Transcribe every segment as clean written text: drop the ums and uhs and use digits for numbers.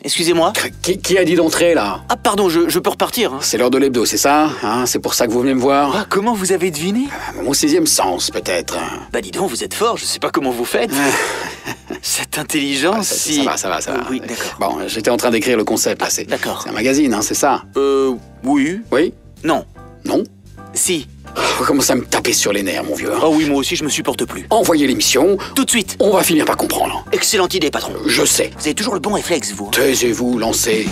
Excusez-moi. Qui a dit d'entrer, là? Ah, pardon, je peux repartir. C'est l'heure de l'hebdo, c'est ça? C'est pour ça que vous venez me voir? Ah, comment vous avez deviné? Mon sixième sens, peut-être. Bah dis donc, vous êtes fort, je sais pas comment vous faites. Cette intelligence, ça va. Oui, d'accord. Bon, j'étais en train d'écrire le concept, là. D'accord. C'est un magazine, c'est ça? Oui. Oui? Non. Non? Si. Vous commencez à me taper sur les nerfs, mon vieux. Oh oui, moi aussi, je me supporte plus. Envoyez l'émission. Tout de suite. On va finir par comprendre. Excellente idée, patron. Je sais. Vous avez toujours le bon réflexe, vous. Taisez-vous, lancez.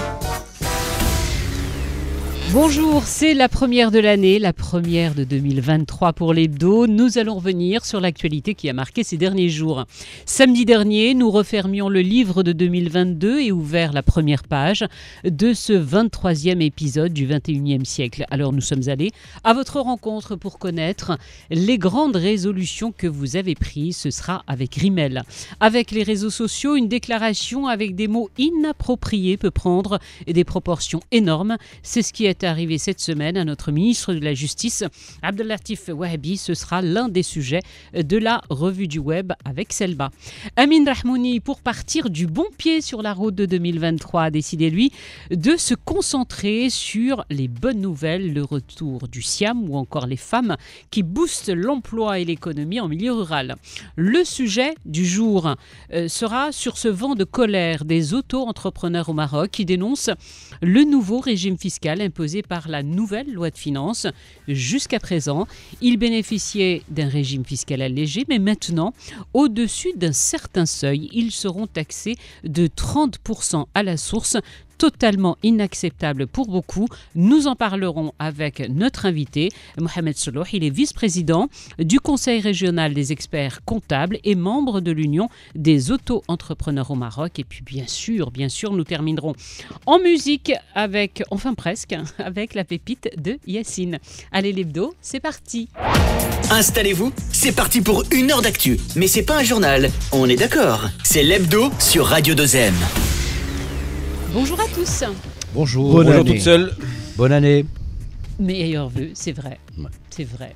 Bonjour, c'est la première de l'année, la première de 2023 pour l'hebdo. Nous allons revenir sur l'actualité qui a marqué ces derniers jours. Samedi dernier, nous refermions le livre de 2022 et ouvert la première page de ce 23e épisode du 21e siècle. Alors nous sommes allés à votre rencontre pour connaître les grandes résolutions que vous avez prises. Ce sera avec Rimel. Avec les réseaux sociaux, une déclaration avec des mots inappropriés peut prendre des proportions énormes. C'est ce qui est arrivé cette semaine à notre ministre de la Justice, Abdellatif Wahabi. Ce sera l'un des sujets de la revue du web avec Selma. Amin Rahmouni, pour partir du bon pied sur la route de 2023, a décidé, lui, de se concentrer sur les bonnes nouvelles, le retour du Siam ou encore les femmes qui boostent l'emploi et l'économie en milieu rural. Le sujet du jour sera sur ce vent de colère des auto-entrepreneurs au Maroc qui dénoncent le nouveau régime fiscal imposé par la nouvelle loi de finances. Jusqu'à présent, ils bénéficiaient d'un régime fiscal allégé, mais maintenant, au-dessus d'un certain seuil, ils seront taxés de 30% à la source, totalement inacceptable pour beaucoup. Nous en parlerons avec notre invité, Mohamed Soloh. Il est vice-président du Conseil régional des experts comptables et membre de l'Union des auto-entrepreneurs au Maroc. Et puis bien sûr, nous terminerons en musique avec, enfin presque, avec la pépite de Yacine. Allez l'hebdo, c'est parti. Installez-vous, c'est parti pour 1 heure d'actu. Mais c'est pas un journal, on est d'accord. C'est l'hebdo sur Radio 2M. Bonjour à tous. Bonjour. Bonjour toute seule. Bonne année. Meilleurs vœux, c'est vrai. Ouais. C'est vrai.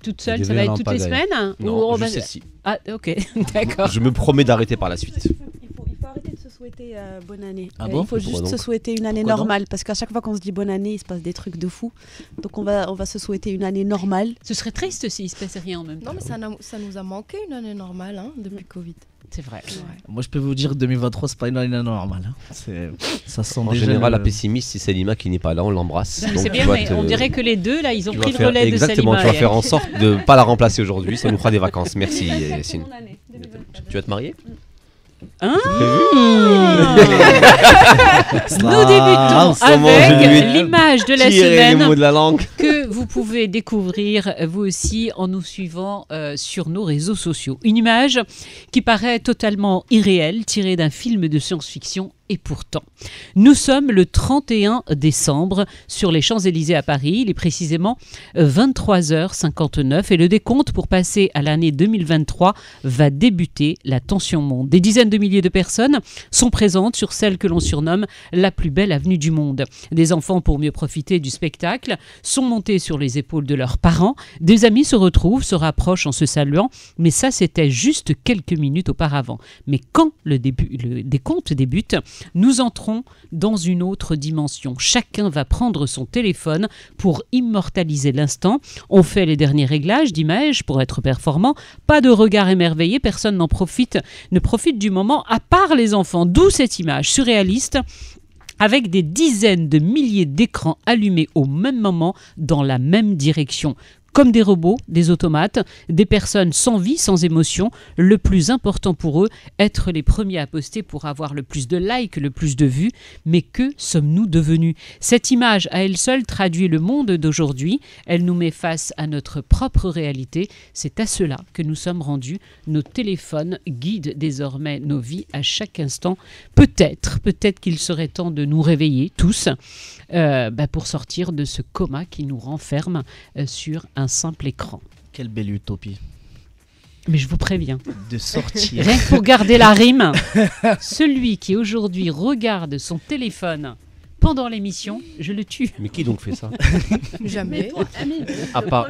Toute seule, ça va être toutes les semaines? Non, Ou juste celle-ci. Ah, ok, d'accord. Je me promets d'arrêter par la suite. Il faut arrêter de se souhaiter bonne année. Ah bon? Il faut juste se souhaiter une année normale, parce qu'à chaque fois qu'on se dit bonne année, il se passe des trucs de fou. Donc on va se souhaiter une année normale. Ce serait triste s'il se passait rien en même temps. Non, mais ça nous a manqué une année normale depuis Covid. C'est vrai. Ouais. Moi, je peux vous dire 2023, c'est pas une année normale. Ça sent En déjà général, la pessimiste, c'est Salima qui n'est pas là, on l'embrasse. C'est bien, mais on dirait que les deux, là, ils ont pris le relais de Salima. Exactement, tu vas faire en sorte de ne pas la remplacer aujourd'hui, ça nous fera des vacances. Merci Yacine. Tu vas te marier? Nous débutons avec l'image de la semaine les mots de la langue. que vous pouvez découvrir vous aussi en nous suivant sur nos réseaux sociaux. Une image qui paraît totalement irréelle, tirée d'un film de science-fiction. Et pourtant, nous sommes le 31 décembre sur les Champs-Élysées à Paris. Il est précisément 23h59 et le décompte pour passer à l'année 2023 va débuter. La tension monte. Des dizaines de milliers de personnes sont présentes sur celle que l'on surnomme la plus belle avenue du monde. Des enfants, pour mieux profiter du spectacle, sont montés sur les épaules de leurs parents. Des amis se retrouvent, se rapprochent en se saluant. Mais ça, c'était juste quelques minutes auparavant. Mais quand le décompte débute, nous entrons dans une autre dimension. Chacun va prendre son téléphone pour immortaliser l'instant. On fait les derniers réglages d'image pour être performant. Pas de regard émerveillé, personne ne profite du moment, à part les enfants. D'où cette image surréaliste avec des dizaines de milliers d'écrans allumés au même moment dans la même direction. Comme des robots, des automates, des personnes sans vie, sans émotion. Le plus important pour eux, être les premiers à poster pour avoir le plus de likes, le plus de vues. Mais que sommes-nous devenus? Cette image à elle seule traduit le monde d'aujourd'hui. Elle nous met face à notre propre réalité. C'est à cela que nous sommes rendus. Nos téléphones guident désormais nos vies à chaque instant. Peut-être qu'il serait temps de nous réveiller tous pour sortir de ce coma qui nous renferme sur un simple écran. Quelle belle utopie. Mais je vous préviens. De sortir. Rien que pour garder la rime, celui qui aujourd'hui regarde son téléphone pendant l'émission, je le tue. Mais qui donc fait ça? Jamais. À part,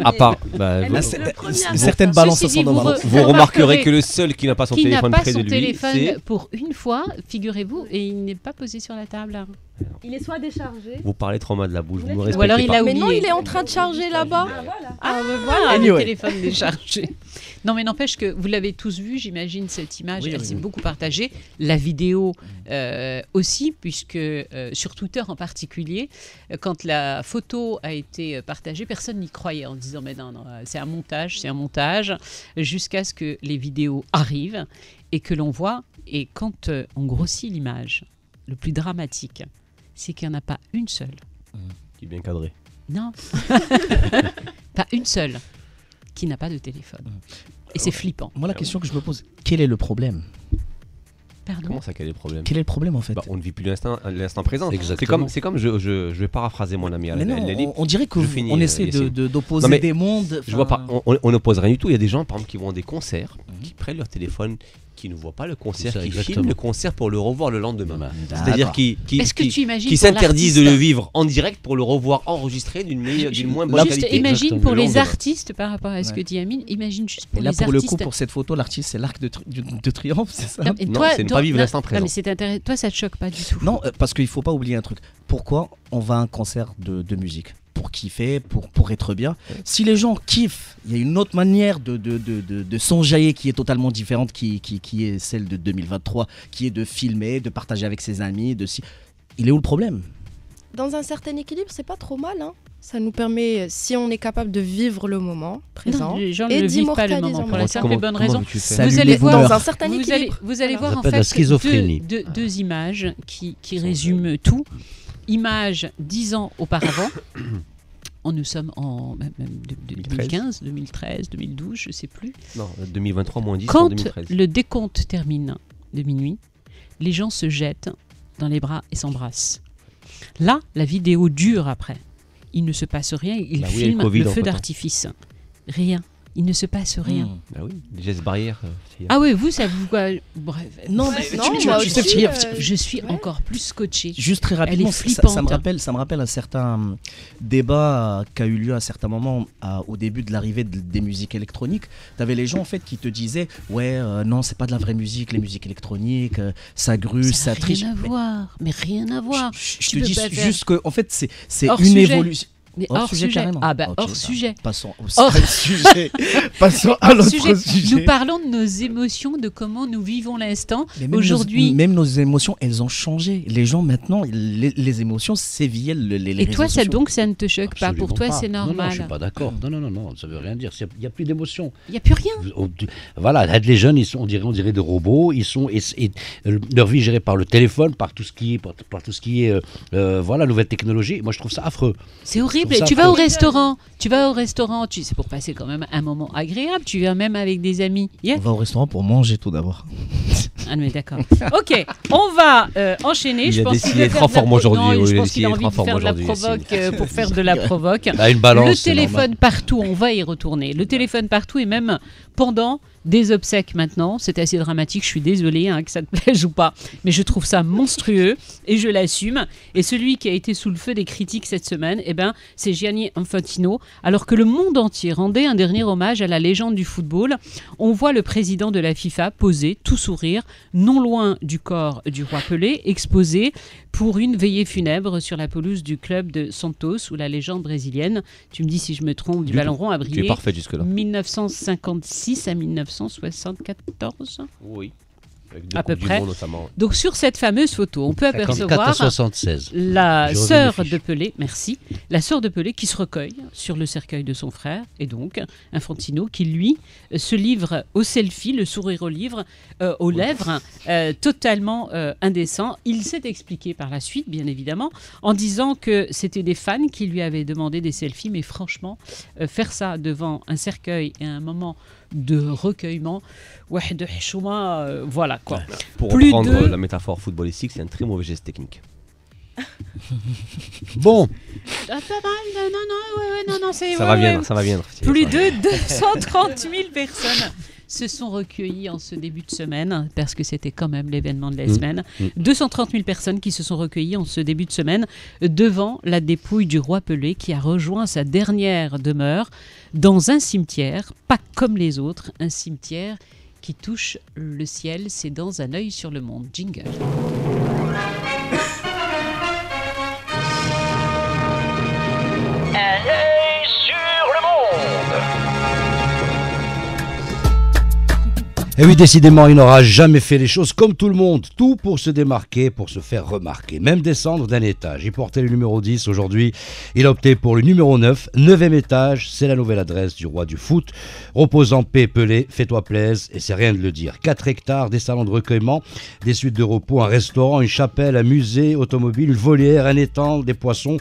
bah, Elle vous, est Certaines balances Ceci dit, sont vous dans vous remarquerez que le seul qui n'a pas son qui n'a téléphone pas près de son lui, téléphone c'est... pour une fois, figurez-vous, et il n'est pas posé sur la table. Il est soit déchargé. Vous parlez trop mal de la bouche, vous me Ou alors respectez il pas. a Mais oublié. non, il est en train de charger là-bas. Ah, ben voilà, Anyway. le téléphone déchargé. Non, mais n'empêche que vous l'avez tous vu, j'imagine, cette image, Oui, elle oui, s'est oui. beaucoup partagée. La vidéo aussi, puisque sur Twitter en particulier, quand la photo a été partagée, personne n'y croyait en disant mais non, c'est un montage, jusqu'à ce que les vidéos arrivent et que l'on voit. Et quand on grossit l'image, le plus dramatique, c'est qu'il n'y en a pas une seule. Qui est bien cadré. Non, pas une seule qui n'a pas de téléphone. Et c'est flippant. Moi, la question que je me pose, quel est le problème? Pardon. Comment ça, quel est le problème? Quel est le problème en fait? Bah, on ne vit plus l'instant présent. Exactement. C'est comme je vais paraphraser mon ami. Mais non, elle dit, on dirait que je finis, on essaie Yacine. d'opposer Non, mais des mondes. je vois pas, enfin, on n'oppose rien du tout. Il y a des gens, par exemple, qui vont à des concerts, qui prennent leur téléphone, qui ne voient pas le concert, C'est ça, qui exactement. filment le concert pour le revoir le lendemain. D'accord. C'est-à-dire qui Est-ce que tu imagines qui pour s'interdisent de le l'artiste vivre en direct pour le revoir enregistré d'une moins bonne Juste qualité. imagine Exactement. pour Le les lendemain. artistes par rapport à ce que dit Amine, imagine juste pour Et là, les pour le artistes. coup, pour cette photo, l'artiste, c'est l'arc de triomphe, c'est ça? Non, mais Non, c'est ne pas vivre non, l'instant non, présent. mais c'est intéressant. Toi, ça te choque pas du tout. Non, parce qu'il faut pas oublier un truc. Pourquoi on va à un concert de musique? Pour kiffer, pour être bien. Si les gens kiffent, il y a une autre manière de s'enjailler qui est totalement différente, qui est celle de 2023, qui est de filmer, de partager avec ses amis. Il est où le problème? Dans un certain équilibre, c'est pas trop mal. Hein. Ça nous permet, si on est capable de vivre le moment présent, Non, les gens et ne vivent pas le d'immortaliser moment un pour la moment. simple et bonne raison. veux-tu faire Salut Vous allez les voir boomers. Dans un certain Vous équilibre. allez voir Ça en s'appelle la fait schizophrénie. deux images qui résument tout. Image 10 ans auparavant. Nous sommes en même 2015, 2013, 2012, je ne sais plus. Non, 2023 moins 10 en Quand 2013. le décompte termine de minuit, les gens se jettent dans les bras et s'embrassent. Là, la vidéo dure après. Il ne se passe rien, il Bah oui, il y a le filme Covid le feu entre-temps. d'artifice. Rien. Il ne se passe rien. Ah oui, les gestes barrières. Ah oui, vous, ça vous... Bref. Non, mais mais non, tu moi sais, aussi, Je suis ouais. encore plus scotché. juste très Elle rapidement, est ça flippante. me rappelle un certain débat qui a eu lieu à certains moments au début de l'arrivée des musiques électroniques. Tu avais les gens en fait qui te disaient ouais non c'est pas de la vraie musique, les musiques électroniques, ça grue, ça n'a triche. rien à voir. Mais rien à voir. Je Tu te peux dis pas faire- juste que en fait c'est Hors une sujet. évolution. Mais Hors hors sujet, sujet. carrément. Ah bah Ok, hors bah, sujet. Passons au Hors sujet. Passons à Hors l'autre sujet. sujet. Nous parlons de nos émotions, de comment nous vivons l'instant. Mais même Aujourd'hui. même nos émotions, elles ont changé. Les gens maintenant, les émotions, c'est via les Et toi, réseaux ça sociaux. donc, ça ne te choque pas. Absolument Pour toi, pas. c'est Non, normal. je suis pas d'accord. Non, ça veut rien dire. Il n'y a plus d'émotion. Il n'y a plus rien. Voilà, les jeunes, on dirait des robots. Ils sont et leur vie est gérée par le téléphone, par tout ce qui est, voilà, nouvelle technologie. Moi, je trouve ça affreux. C'est horrible. Je trouve ça Tu vas au affreux. restaurant, c'est pour passer quand même un moment agréable. Tu viens même avec des amis. Yeah. On va au restaurant pour manger tout d'abord. Ah mais d'accord. Ok, on va enchaîner. Il Je a pense décidé qu'il veut d'être faire en de la forme aujourd'hui, non, oui, je il a pense qu'il a décidé envie d'être de en faire de la forme provoque aujourd'hui, pour faire de la provoque. Là, une balance. Le c'est téléphone normal. partout, on va y retourner. Le téléphone partout et même pendant des obsèques maintenant. C'est assez dramatique, je suis désolée que ça te plaise ou pas. Mais je trouve ça monstrueux et je l'assume. Et celui qui a été sous le feu des critiques cette semaine, c'est Gianni Infantino. Alors que le monde entier rendait un dernier hommage à la légende du football, on voit le président de la FIFA posé, tout sourire, non loin du corps du roi Pelé, exposé pour une veillée funèbre sur la pelouse du club de Santos où la légende brésilienne, tu me dis si je me trompe, du ballon rond a Tu es brillé parfait jusque-là. 1956 à 1974. Oui. Avec deux À peu Coupes du près. Monde, notamment. Donc sur cette fameuse photo, on peut 54 à apercevoir 76. la Je reviens sœur des fiches. de Pelé, merci, la sœur de Pelé qui se recueille sur le cercueil de son frère, et donc Infantino qui lui se livre au selfie, le sourire aux lèvres, totalement indécent. Il s'est expliqué par la suite, bien évidemment, en disant que c'était des fans qui lui avaient demandé des selfies, mais franchement, faire ça devant un cercueil et un moment de recueillement, ouais, de chouma, voilà quoi. Pour Plus reprendre de- la métaphore footballistique, c'est un très mauvais geste technique. Bon, Ah, pas mal, non, c'est... Ça va viendre, ça va viendre. Plus de 230 000 personnes se sont recueillis en ce début de semaine, parce que c'était quand même l'événement de la semaine. 230 000 personnes qui se sont recueillies en ce début de semaine devant la dépouille du roi Pelé qui a rejoint sa dernière demeure dans un cimetière, pas comme les autres, un cimetière qui touche le ciel. C'est dans Un œil sur le monde. Jingle. Et oui, décidément, il n'aura jamais fait les choses comme tout le monde. Tout pour se démarquer, pour se faire remarquer. Même descendre d'un étage. Il portait le numéro 10 aujourd'hui. Il a opté pour le numéro 9. 9e étage, c'est la nouvelle adresse du roi du foot. Repose en paix, Pelé, fais-toi plaise. Et c'est rien de le dire. 4 hectares, des salons de recueillement, des suites de repos, un restaurant, une chapelle, un musée automobile, une volière, un étang, des poissons,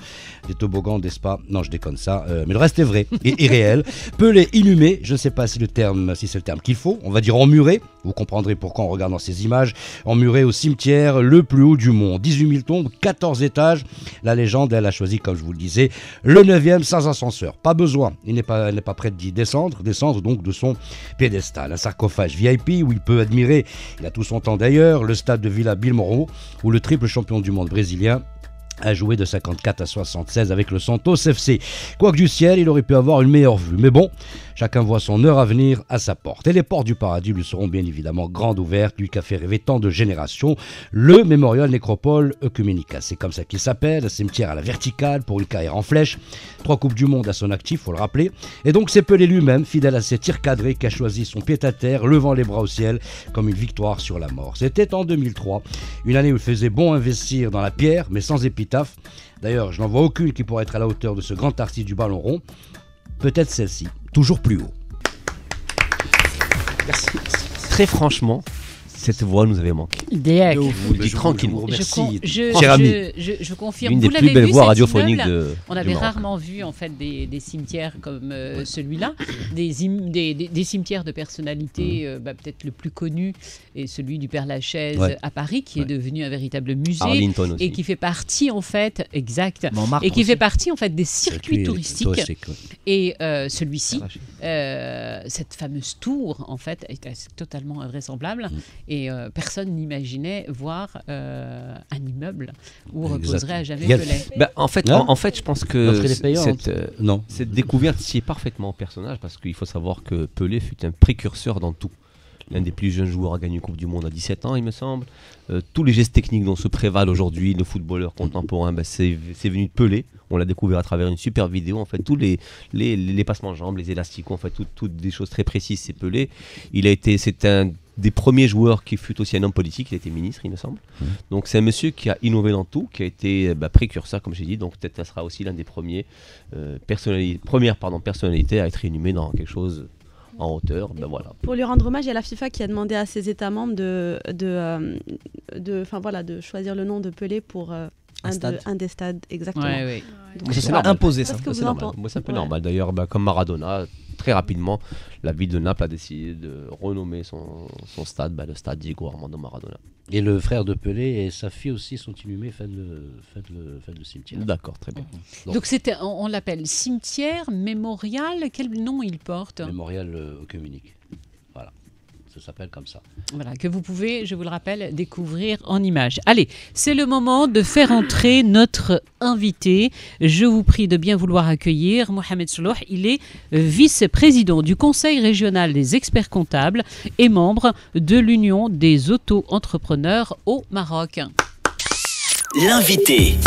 des toboggans, des spas. Non, je déconne ça. Mais le reste est vrai et réel. Pelé inhumé, je ne sais pas si c'est le terme qu'il faut. On va dire emmuré. Vous comprendrez pourquoi en regardant ces images. Emmuré au cimetière le plus haut du monde. 18 000 tombes, 14 étages. La légende, elle a choisi, comme je vous le disais, le 9e sans ascenseur. Pas besoin. Elle n'est pas prête d'y descendre donc de son piédestal. Un sarcophage VIP où il peut admirer, il a tout son temps d'ailleurs, le stade de Vila Belmiro où le triple champion du monde brésilien a joué de 54 à 76 avec le Santos FC. Quoique du ciel, il aurait pu avoir une meilleure vue. Mais bon, chacun voit son heure à venir à sa porte. Et les portes du paradis lui seront bien évidemment grandes ouvertes, lui qui a fait rêver tant de générations. Le Memorial Nécropole Œcuménica. C'est comme ça qu'il s'appelle, un cimetière à la verticale pour une carrière en flèche. 3 Coupes du Monde à son actif, faut le rappeler. Et donc c'est Pelé lui-même, fidèle à ses tirs cadrés, qui a choisi son pied-à-terre, levant les bras au ciel, comme une victoire sur la mort. C'était en 2003, une année où il faisait bon investir dans la pierre, mais sans épitaphe. D'ailleurs, je n'en vois aucune qui pourrait être à la hauteur de ce grand artiste du ballon rond. Peut-être celle-ci, toujours plus haut. Merci. Très franchement, cette voix nous avait manqué. Idéal. Je vous le dis tranquillement. Merci. Je confirme. Une Vous des l'avez plus belles vu, voix cet radiophoniques immeuble. On du avait Maroc. rarement vu en fait des cimetières comme celui-là, des cimetières de personnalités. Peut-être le plus connu est celui du Père Lachaise à Paris, qui est devenu un véritable musée Arlington aussi. et qui fait partie en fait Montmartre et qui aussi. fait partie en fait des circuits touristiques. Et celui-ci, Père cette fameuse tour en fait est totalement invraisemblable et personne n'imaginait voir un immeuble où reposerait à jamais Yes. Pelé. En fait, Hein en fait, je pense L'entrée que est payante. Non. cette découverte sied parfaitement au personnage parce qu'il faut savoir que Pelé fut un précurseur dans tout. L'un des plus jeunes joueurs à gagner une Coupe du Monde à 17 ans, il me semble. Tous les gestes techniques dont se prévalent aujourd'hui le footballeur contemporain, c'est venu de Pelé. On l'a découvert à travers une super vidéo. En fait, tous les passements de jambes, les élastiques, en fait, toutes des choses très précises, c'est Pelé. C'est un des premiers joueurs qui fut aussi un homme politique. Il a été ministre, il me semble. Donc c'est un monsieur qui a innové dans tout, qui a été précurseur, comme j'ai dit. Donc peut-être que ça sera aussi l'un des premières personnalités à être inhumé dans quelque chose en hauteur. Voilà. Pour lui rendre hommage, il y a la FIFA qui a demandé à ses États membres de choisir le nom de Pelé pour un des stades, exactement. Ouais. Donc, Ça, c'est voilà. normal. Imposé Parce ça. que C'est vous en normal. pen- Moi, c'est un peu Ouais. normal. D'ailleurs, comme Maradona, très rapidement, la ville de Naples a décidé de renommer son stade, le stade Diego Armando Maradona. Et le frère de Pelé et sa fille aussi sont inhumés, faites le cimetière. D'accord, très bien. Donc on l'appelle cimetière mémorial. Quel nom il porte? Mémorial œcuménique. Voilà. Ça s'appelle comme ça. Voilà, que vous pouvez, je vous le rappelle, découvrir en images. Allez, c'est le moment de faire entrer notre invité. Je vous prie de bien vouloir accueillir Mohamed Soulouh. Il est vice-président du Conseil régional des experts comptables et membre de l'Union des auto-entrepreneurs au Maroc. L'invité.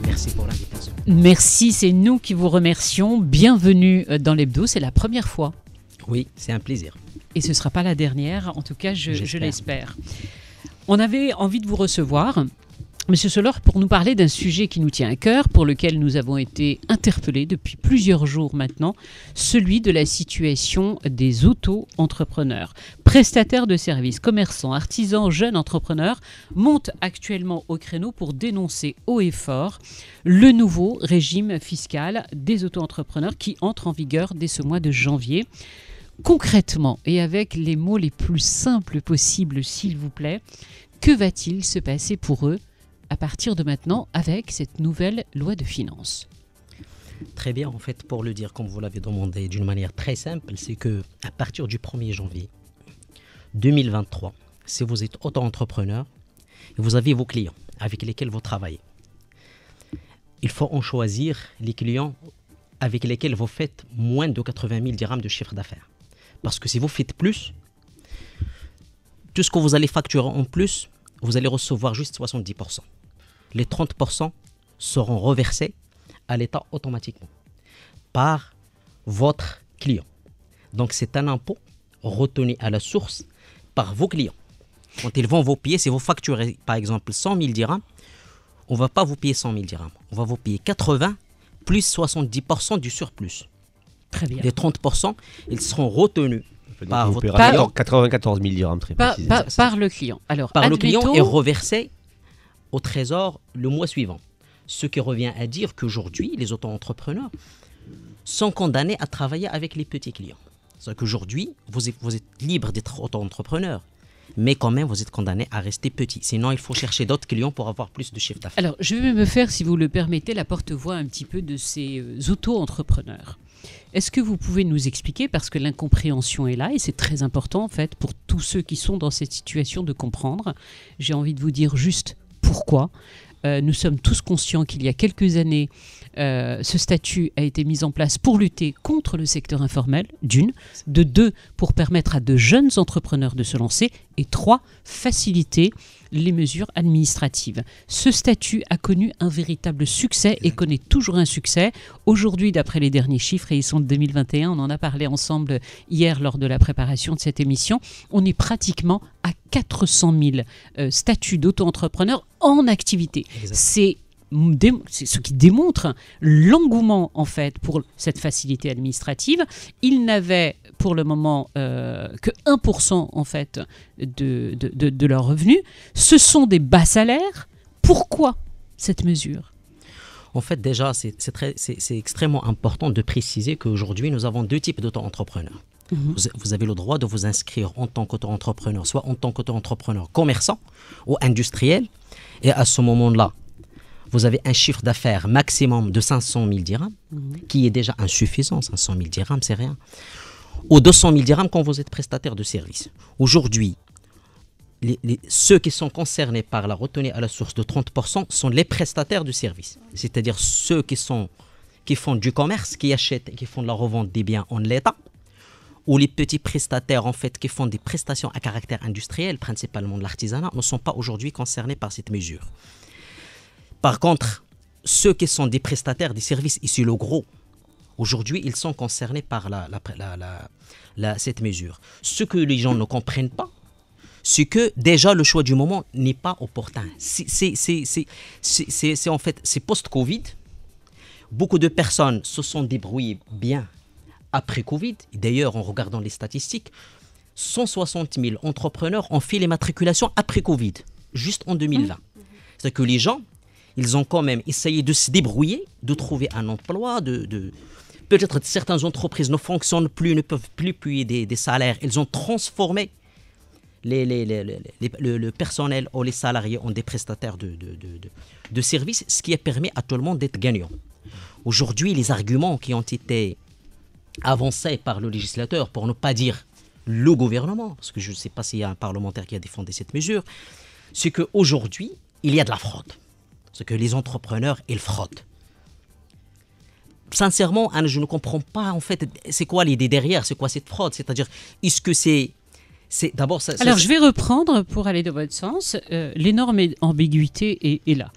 Merci pour l'invitation. Merci, c'est nous qui vous remercions. Bienvenue dans l'Hebdo, c'est la première fois. Oui, c'est un plaisir. Et ce ne sera pas la dernière, en tout cas, je J'espère. l'espère. On avait envie de vous recevoir, Monsieur Soulouh, pour nous parler d'un sujet qui nous tient à cœur, pour lequel nous avons été interpellés depuis plusieurs jours maintenant, celui de la situation des auto-entrepreneurs. Prestataires de services, commerçants, artisans, jeunes entrepreneurs montent actuellement au créneau pour dénoncer haut et fort le nouveau régime fiscal des auto-entrepreneurs qui entre en vigueur dès ce mois de janvier. Concrètement, et avec les mots les plus simples possibles, s'il vous plaît, que va-t-il se passer pour eux à partir de maintenant avec cette nouvelle loi de finances? Très bien, en fait, pour le dire, comme vous l'avez demandé d'une manière très simple, c'est que à partir du 1er janvier 2023, si vous êtes auto-entrepreneur, vous avez vos clients avec lesquels vous travaillez. Il faut en choisir les clients avec lesquels vous faites moins de 80 000 dirhams de chiffre d'affaires. Parce que si vous faites plus, tout ce que vous allez facturer en plus, vous allez recevoir juste 70%. Les 30% seront reversés à l'État automatiquement par votre client. Donc c'est un impôt retenu à la source par vos clients. Quand ils vont vous payer, si vous facturez par exemple 100 000 dirhams, on ne va pas vous payer 100 000 dirhams. On va vous payer 80 plus 70% du surplus. Très bien. Les 30%, ils seront retenus par votre client. 94 000 dirhams, très précisément. Par le client. Alors, par le client admettons- et reversé au trésor le mois suivant. Ce qui revient à dire qu'aujourd'hui, les auto-entrepreneurs sont condamnés à travailler avec les petits clients. C'est-à-dire qu'aujourd'hui, vous êtes libre d'être auto-entrepreneur, mais quand même, vous êtes condamné à rester petit. Sinon, il faut chercher d'autres clients pour avoir plus de chiffre d'affaires. Alors, je vais me faire, si vous le permettez, la porte-voix un petit peu de ces auto-entrepreneurs. Est-ce que vous pouvez nous expliquer, parce que l'incompréhension est là, et c'est très important en fait pour tous ceux qui sont dans cette situation de comprendre. J'ai envie de vous dire juste pourquoi. Nous sommes tous conscients qu'il y a quelques années, ce statut a été mis en place pour lutter contre le secteur informel, d'une, de deux, pour permettre à de jeunes entrepreneurs de se lancer, et trois, faciliter les mesures administratives. Ce statut a connu un véritable succès et connaît toujours un succès. Aujourd'hui, d'après les derniers chiffres, et ils sont de 2021, on en a parlé ensemble hier lors de la préparation de cette émission, on est pratiquement à 400 000 statuts d'auto-entrepreneurs en activité. C'est ce qui démontre l'engouement en fait pour cette facilité administrative. Il n'avait pour le moment que 1% en fait de leurs revenus. Ce sont des bas salaires. Pourquoi cette mesure ? En fait, déjà, c'est extrêmement important de préciser qu'aujourd'hui, nous avons deux types d'auto-entrepreneurs. Vous avez le droit de vous inscrire en tant qu'auto-entrepreneur, soit en tant qu'auto-entrepreneur commerçant ou industriel. Et à ce moment-là, vous avez un chiffre d'affaires maximum de 500 000 dirhams, qui est déjà insuffisant. 500 000 dirhams, c'est rien. Ou 200 000 dirhams quand vous êtes prestataire de service. Aujourd'hui, ceux qui sont concernés par la retenue à la source de 30% sont les prestataires de service. C'est-à-dire ceux qui font du commerce, qui achètent et qui font de la revente des biens en l'état, ou les petits prestataires en fait qui font des prestations à caractère industriel, principalement de l'artisanat, ne sont pas aujourd'hui concernés par cette mesure. Par contre, ceux qui sont des prestataires des services, ici le gros, aujourd'hui, ils sont concernés par cette mesure. Ce que les gens ne comprennent pas, c'est que déjà le choix du moment n'est pas opportun. C'est en fait, c'est post-Covid. Beaucoup de personnes se sont débrouillées bien après Covid. D'ailleurs, en regardant les statistiques, 160 000 entrepreneurs ont fait les matriculations après Covid, juste en 2020. C'est-à-dire que les gens, ils ont quand même essayé de se débrouiller, de trouver un emploi, peut-être que certaines entreprises ne fonctionnent plus, ne peuvent plus payer des salaires. Ils ont transformé le personnel ou les salariés en des prestataires de services, ce qui a permis à tout le monde d'être gagnant. Aujourd'hui, les arguments qui ont été avancés par le législateur, pour ne pas dire le gouvernement, parce que je ne sais pas s'il y a un parlementaire qui a défendu cette mesure, c'est qu'aujourd'hui, il y a de la fraude. C'est que les entrepreneurs, ils fraudent. Sincèrement, je ne comprends pas, en fait, c'est quoi l'idée derrière, c'est quoi cette fraude ? C'est-à-dire, est-ce que c'est d'abord... Alors, je vais reprendre, pour aller dans votre sens, l'énorme ambiguïté est là.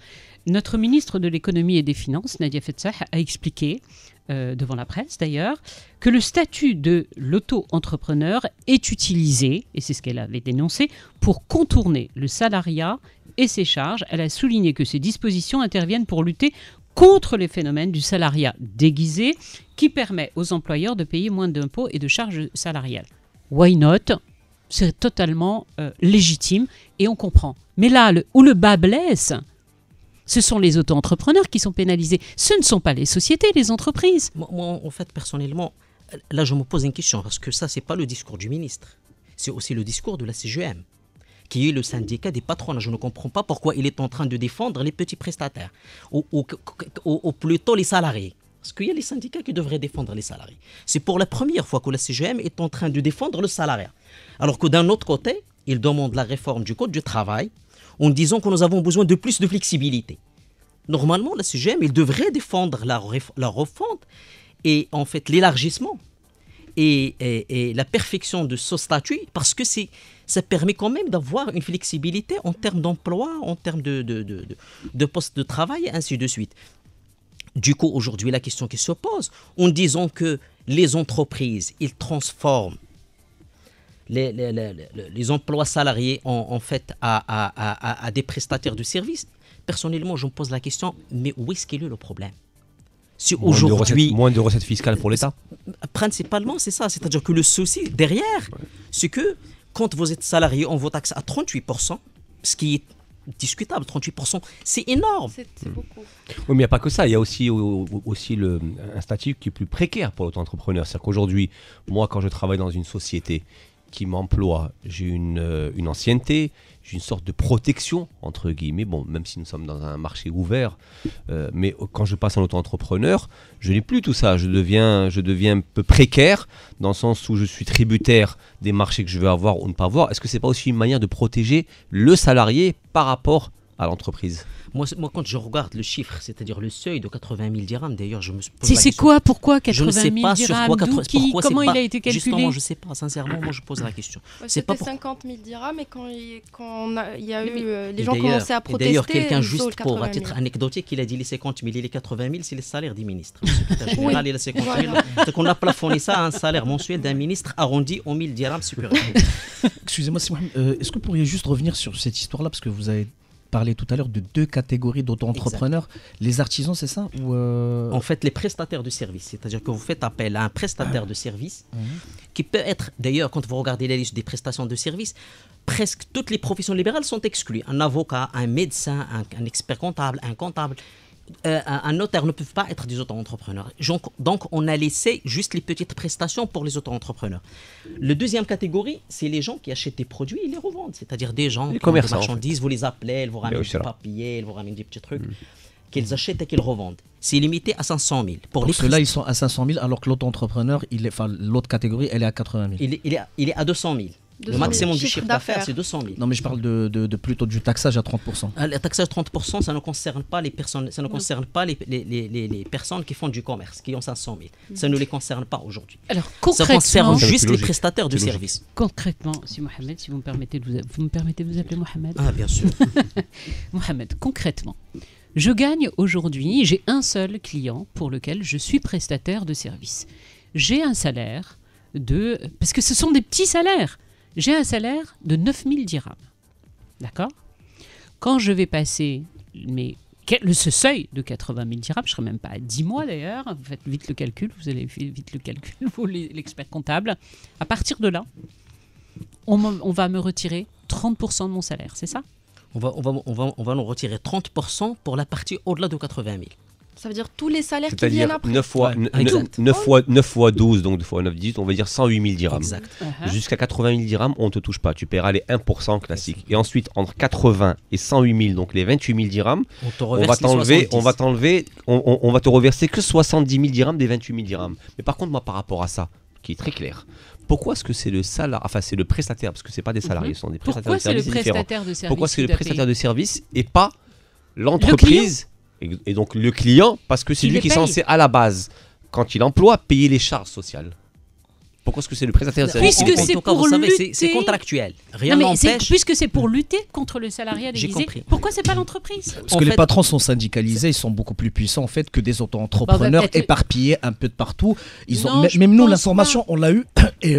Notre ministre de l'économie et des finances, Nadia Fetsah, a expliqué, devant la presse d'ailleurs, que le statut de l'auto-entrepreneur est utilisé, et c'est ce qu'elle avait dénoncé, pour contourner le salariat et ses charges. Elle a souligné que ces dispositions interviennent pour lutter contre les phénomènes du salariat déguisé qui permet aux employeurs de payer moins d'impôts et de charges salariales. Why not ? C'est totalement légitime et on comprend. Mais là, où le bas blesse, ce sont les auto-entrepreneurs qui sont pénalisés. Ce ne sont pas les sociétés, les entreprises. Moi, en fait, personnellement, là, je me pose une question, parce que ça, ce n'est pas le discours du ministre. C'est aussi le discours de la CGM, qui est le syndicat des patrons. Je ne comprends pas pourquoi il est en train de défendre les petits prestataires, ou plutôt les salariés. Parce qu'il y a les syndicats qui devraient défendre les salariés. C'est pour la première fois que la CGM est en train de défendre le salariat. Alors que d'un autre côté, il demande la réforme du Code du travail en disant que nous avons besoin de plus de flexibilité. Normalement, la CGM, il devrait défendre la refonte et en fait l'élargissement et la perfection de ce statut, parce que ça permet quand même d'avoir une flexibilité en termes d'emploi, en termes de postes de travail, et ainsi de suite. Du coup, aujourd'hui, la question qui se pose, en disant que les entreprises, ils transforment les emplois salariés en fait à des prestataires de services, personnellement, je me pose la question, mais où est-ce qu'il est le problème? Si aujourd'hui, moins de recettes fiscales pour l'État. Principalement, c'est ça. C'est-à-dire que le souci derrière, c'est que quand vous êtes salarié, on vous taxe à 38%, ce qui est discutable. 38%, c'est énorme. C'est beaucoup. Oui, mais il n'y a pas que ça. Il y a aussi un statut qui est plus précaire pour l'auto-entrepreneur. C'est-à-dire qu'aujourd'hui, moi, quand je travaille dans une société qui m'emploie, j'ai une ancienneté, j'ai une sorte de protection, entre guillemets, bon, même si nous sommes dans un marché ouvert, mais quand je passe en auto-entrepreneur, je n'ai plus tout ça, je deviens un peu précaire, dans le sens où je suis tributaire des marchés que je veux avoir ou ne pas avoir. Est-ce que ce n'est pas aussi une manière de protéger le salarié par rapport à l'entreprise? Moi, quand je regarde le chiffre, c'est-à-dire le seuil de 80 000 dirhams, d'ailleurs, je me pose la question. C'est quoi? Pourquoi 80 000 dirhams? Je ne sais pas sur quoi, comment il a été calculé? Justement, je ne sais pas. Sincèrement, moi, je pose la question. C'était 50 000 dirhams et quand il y a eu les gens commençaient à protester. D'ailleurs, quelqu'un, juste pour à titre anecdotique, il a dit les 50 000 et les 80 000, c'est les salaires des ministres. Le secrétaire général, il a 50 000. C'est qu'on a plafonné ça à un salaire mensuel d'un ministre arrondi aux 1000 dirhams supérieurs. Excusez-moi, est-ce que vous pourriez juste revenir sur cette histoire-là, parce que vous avez parlé tout à l'heure de deux catégories d'auto-entrepreneurs. Les artisans, c'est ça ou En fait, les prestataires de services. C'est-à-dire que vous faites appel à un prestataire de service qui peut être, d'ailleurs, quand vous regardez la liste des prestations de services, presque toutes les professions libérales sont exclues. Un avocat, un médecin, un expert comptable, un comptable, un notaire ne peuvent pas être des auto-entrepreneurs. Donc, on a laissé juste les petites prestations pour les auto-entrepreneurs. La deuxième catégorie, c'est les gens qui achètent des produits et les revendent. C'est-à-dire des gens qui ont des marchandises, vous les appelez, elles vous ramènent du papier, elles vous ramènent des petits trucs qu'ils achètent et qu'ils revendent. C'est limité à 500 000. Pour ceux-là, ils sont à 500 000, alors que l'auto-entrepreneur, l'autre catégorie, elle est à 80 000. Il est à 200 000. Le maximum du chiffre d'affaires, c'est 200 000. Non, mais je parle de plutôt du taxage à 30%. Le taxage à 30%, ça ne concerne pas les personnes, ça ne concerne pas les personnes qui font du commerce, qui ont 500 000. Ça ne les concerne pas aujourd'hui. Alors, concrètement, ça concerne juste les prestataires de services. Concrètement, si Mohamed, si vous me permettez de vous appeler Mohamed. Ah, bien sûr. Mohamed, concrètement, je gagne aujourd'hui, j'ai un seul client pour lequel je suis prestataire de service. J'ai un salaire parce que ce sont des petits salaires. J'ai un salaire de 9 000 dirhams. D'accord? Quand je vais passer ce seuil de 80 000 dirhams, je ne serai même pas à 10 mois d'ailleurs, vous faites vite le calcul, vous allez vite le calcul, vous l'expert comptable. À partir de là, on va me retirer 30% de mon salaire, c'est ça? On va nous retirer 30% pour la partie au-delà de 80 000. Ça veut dire tous les salaires qui viennent après. 9 fois 12, donc 2 fois 9, 18, on va dire 108 000 dirhams. Exact. Jusqu'à 80 000 dirhams, on ne te touche pas. Tu paieras les 1% classiques. Et ensuite, entre 80 et 108 000, donc les 28 000 dirhams, on va te reverser que 70 000 dirhams des 28 000 dirhams. Mais par contre, moi, par rapport à ça, qui est très clair, pourquoi est-ce que c'est le prestataire, parce que ce n'est pas des salariés, ce sont des prestataires de services différents. Pourquoi c'est le prestataire de service et pas l'entreprise et donc le client, parce que c'est lui qui est censé à la base, quand il emploie, payer les charges sociales. Pourquoi est-ce que c'est le prestataire de service? Puisque c'est pour lutter... c'est contractuel. Rien n'empêche. Puisque c'est pour lutter contre le salariat déguisé, pourquoi c'est pas l'entreprise? Parce que les patrons sont syndicalisés, ils sont beaucoup plus puissants en fait que des auto-entrepreneurs éparpillés un peu de partout. Même nous, l'information, on l'a eu et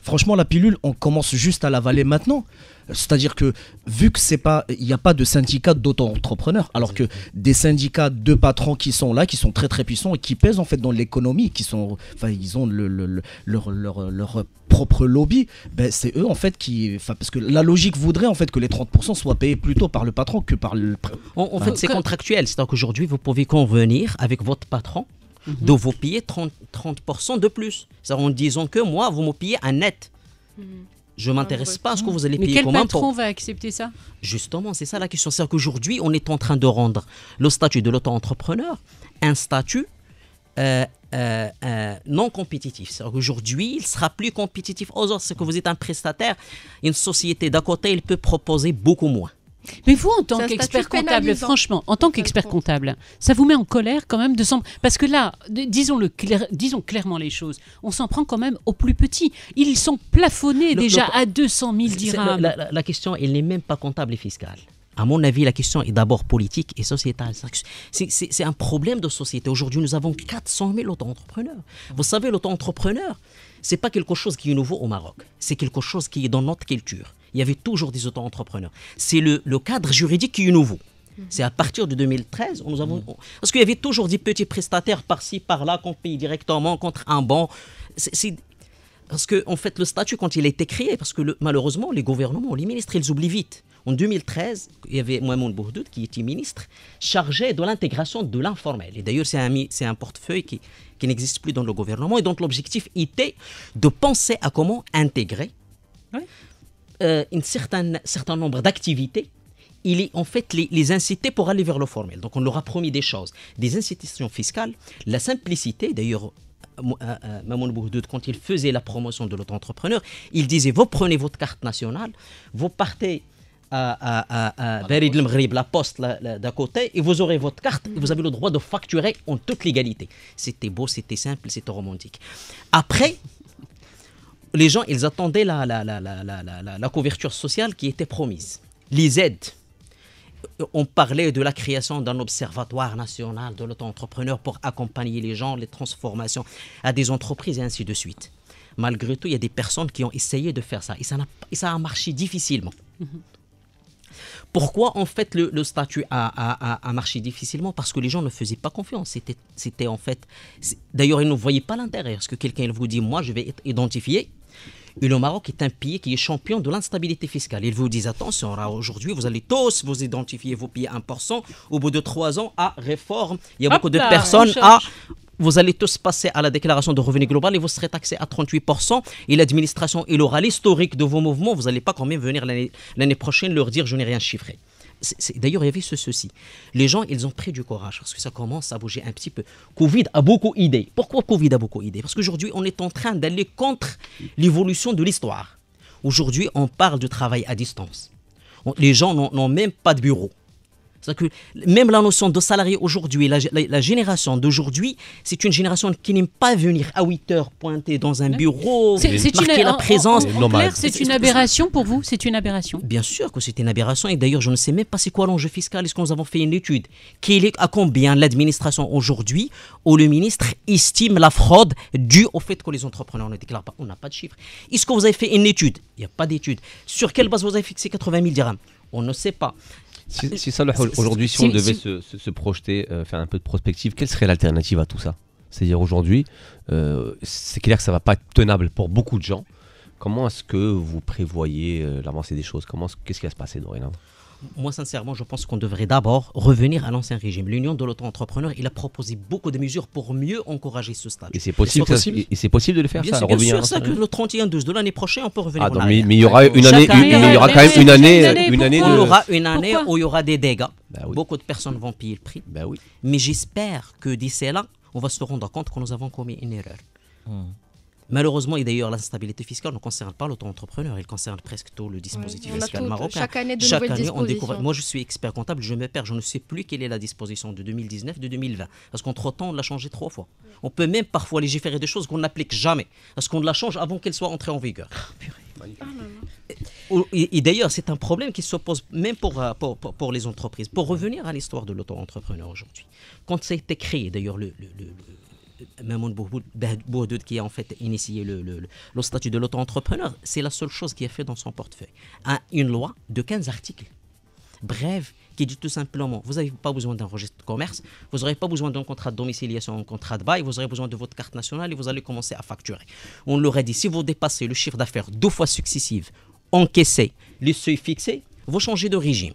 franchement, la pilule, on commence juste à l'avaler maintenant. C'est-à-dire que vu que il n'y a pas de syndicat d'auto-entrepreneurs, alors que des syndicats de patrons qui sont là, qui sont très très puissants et qui pèsent en fait dans l'économie, ils ont leur propre lobby, c'est eux en fait parce que la logique voudrait en fait que les 30% soient payés plutôt par le patron que par le... En fait, c'est contractuel. C'est-à-dire qu'aujourd'hui, vous pouvez convenir avec votre patron de vous payer 30% de plus. C'est-à-dire en disant que moi, vous me payez un net. Je ne m'intéresse pas à ce que vous allez Mais payer quel comme patron impôt. va accepter ça? Justement, c'est ça la question. C'est-à-dire qu'aujourd'hui, on est en train de rendre le statut de l'auto-entrepreneur un statut non compétitif. C'est-à-dire qu'aujourd'hui, il sera plus compétitif aux autres. C'est que vous êtes un prestataire, une société d'à côté, il peut proposer beaucoup moins. Mais vous, en tant C'est un qu'expert statut comptable, pénalisant. franchement, en tant qu'expert comptable, ça vous met en colère quand même de s'en... Parce que là, disons clairement les choses, on s'en prend quand même aux plus petits. Ils sont plafonnés déjà à 200 000 dirhams. La question, elle n'est même pas comptable et fiscale. À mon avis, la question est d'abord politique et sociétale. C'est un problème de société. Aujourd'hui, nous avons 400 000 auto-entrepreneurs. Vous savez, l'auto-entrepreneur, ce n'est pas quelque chose qui est nouveau au Maroc. C'est quelque chose qui est dans notre culture. Il y avait toujours des auto-entrepreneurs. C'est le cadre juridique qui est nouveau. C'est à partir de 2013, parce qu'il y avait toujours des petits prestataires par-ci, par-là, qu'on paye directement contre un bon. Parce que, en fait, le statut, quand il a été créé, parce que malheureusement, les gouvernements, les ministres, ils oublient vite. En 2013, il y avait Mohamed Bourdoud, qui était ministre, chargé de l'intégration de l'informel. Et d'ailleurs, c'est un portefeuille qui n'existe plus dans le gouvernement. Et donc, l'objectif était de penser à comment intégrer un certain nombre d'activités. Il est en fait les inciter pour aller vers le formel. Donc, on leur a promis des choses, des incitations fiscales, la simplicité. D'ailleurs, Mamoun Bourdoud, quand il faisait la promotion de l'auto-entrepreneur, il disait, vous prenez votre carte nationale, vous partez à Barid el Maghrib, la poste d'à côté, et vous aurez votre carte et vous avez le droit de facturer en toute légalité. C'était beau, c'était simple, c'était romantique. Après, les gens, ils attendaient la couverture sociale qui était promise. Les aides. On parlait de la création d'un observatoire national de l'auto-entrepreneur pour accompagner les gens, les transformations à des entreprises et ainsi de suite. Malgré tout, il y a des personnes qui ont essayé de faire ça et ça a marché difficilement. Pourquoi en fait le statut a marché difficilement? Parce que les gens ne faisaient pas confiance. C'était en fait... D'ailleurs, ils ne voyaient pas l'intérêt. Parce que quelqu'un vous dit, moi je vais être identifié. Et le Maroc est un pays qui est champion de l'instabilité fiscale. Ils vous disent, attention, aujourd'hui, vous allez tous vous identifier, vous payez 1%. Au bout de 3 ans, à réforme, il y a beaucoup de personnes vous allez tous passer à la déclaration de revenu global et vous serez taxé à 38%. Et l'administration, il aura l'historique de vos mouvements. Vous n'allez pas quand même venir l'année prochaine leur dire, je n'ai rien chiffré. D'ailleurs, il y avait ceci. Les gens, ils ont pris du courage parce que ça commence à bouger un petit peu. Covid a beaucoup aidé. Pourquoi Covid a beaucoup aidé? Parce qu'aujourd'hui, on est en train d'aller contre l'évolution de l'histoire. Aujourd'hui, on parle de travail à distance. Les gens n'ont même pas de bureau. C'est-à-dire que même la notion de salarié aujourd'hui, la génération d'aujourd'hui, c'est une génération qui n'aime pas venir à 8 heures pointer dans un bureau, marquer la présence. En clair, c'est une aberration pour vous? C'est une aberration? Bien sûr que c'est une aberration. Et d'ailleurs, je ne sais même pas c'est quoi l'enjeu fiscal. Est-ce que nous avons fait une étude? À combien l'administration aujourd'hui ou le ministre estime la fraude due au fait que les entrepreneurs ne déclarent pas? On n'a pas de chiffres. Est-ce que vous avez fait une étude? Il n'y a pas d'étude. Sur quelle base vous avez fixé 80 000 dirhams? On ne sait pas. C'est ça, aujourd'hui, si on devait se projeter, faire un peu de prospective, quelle serait l'alternative à tout ça? C'est-à-dire aujourd'hui, c'est clair que ça ne va pas être tenable pour beaucoup de gens. Comment est-ce que vous prévoyez l'avancée des choses? Qu'est-ce qui va se passer dorénavant? Moi, sincèrement, je pense qu'on devrait d'abord revenir à l'ancien régime. L'Union de l'auto-entrepreneur, il a proposé beaucoup de mesures pour mieux encourager ce statut. Et c'est possible, de le faire, bien ça? Bien sûr, ça, que le 31-12 de l'année prochaine, on peut revenir en arrière. Mais il y aura une année, il y aura quand même une année. Il y aura une année où il y aura des dégâts. Beaucoup de personnes vont payer le prix. Mais j'espère que d'ici là, on va se rendre compte que nous avons commis une erreur. Malheureusement, et d'ailleurs, l'instabilité fiscale ne concerne pas l'auto-entrepreneur, elle concerne presque tout le dispositif fiscal marocain. Chaque année, on découvre. Moi, je suis expert comptable, je me perds, je ne sais plus quelle est la disposition de 2019, de 2020. Parce qu'entre-temps, on l'a changé 3 fois. On peut même parfois légiférer des choses qu'on n'applique jamais. Parce qu'on la change avant qu'elle soit entrée en vigueur. Et d'ailleurs, c'est un problème qui se pose même pour les entreprises. Pour revenir à l'histoire de l'auto-entrepreneur aujourd'hui. Quand ça a été créé, d'ailleurs, Mamoun Bourdoud qui a en fait initié le statut de l'auto-entrepreneur, c'est la seule chose qu'il a fait dans son portefeuille. Une loi de 15 articles, brève, qui dit tout simplement, vous n'avez pas besoin d'un registre de commerce, vous n'aurez pas besoin d'un contrat de domiciliation, un contrat de bail, vous aurez besoin de votre carte nationale et vous allez commencer à facturer. On leur a dit, si vous dépassez le chiffre d'affaires 2 fois successives, encaissé, les seuils fixés, vous changez de régime.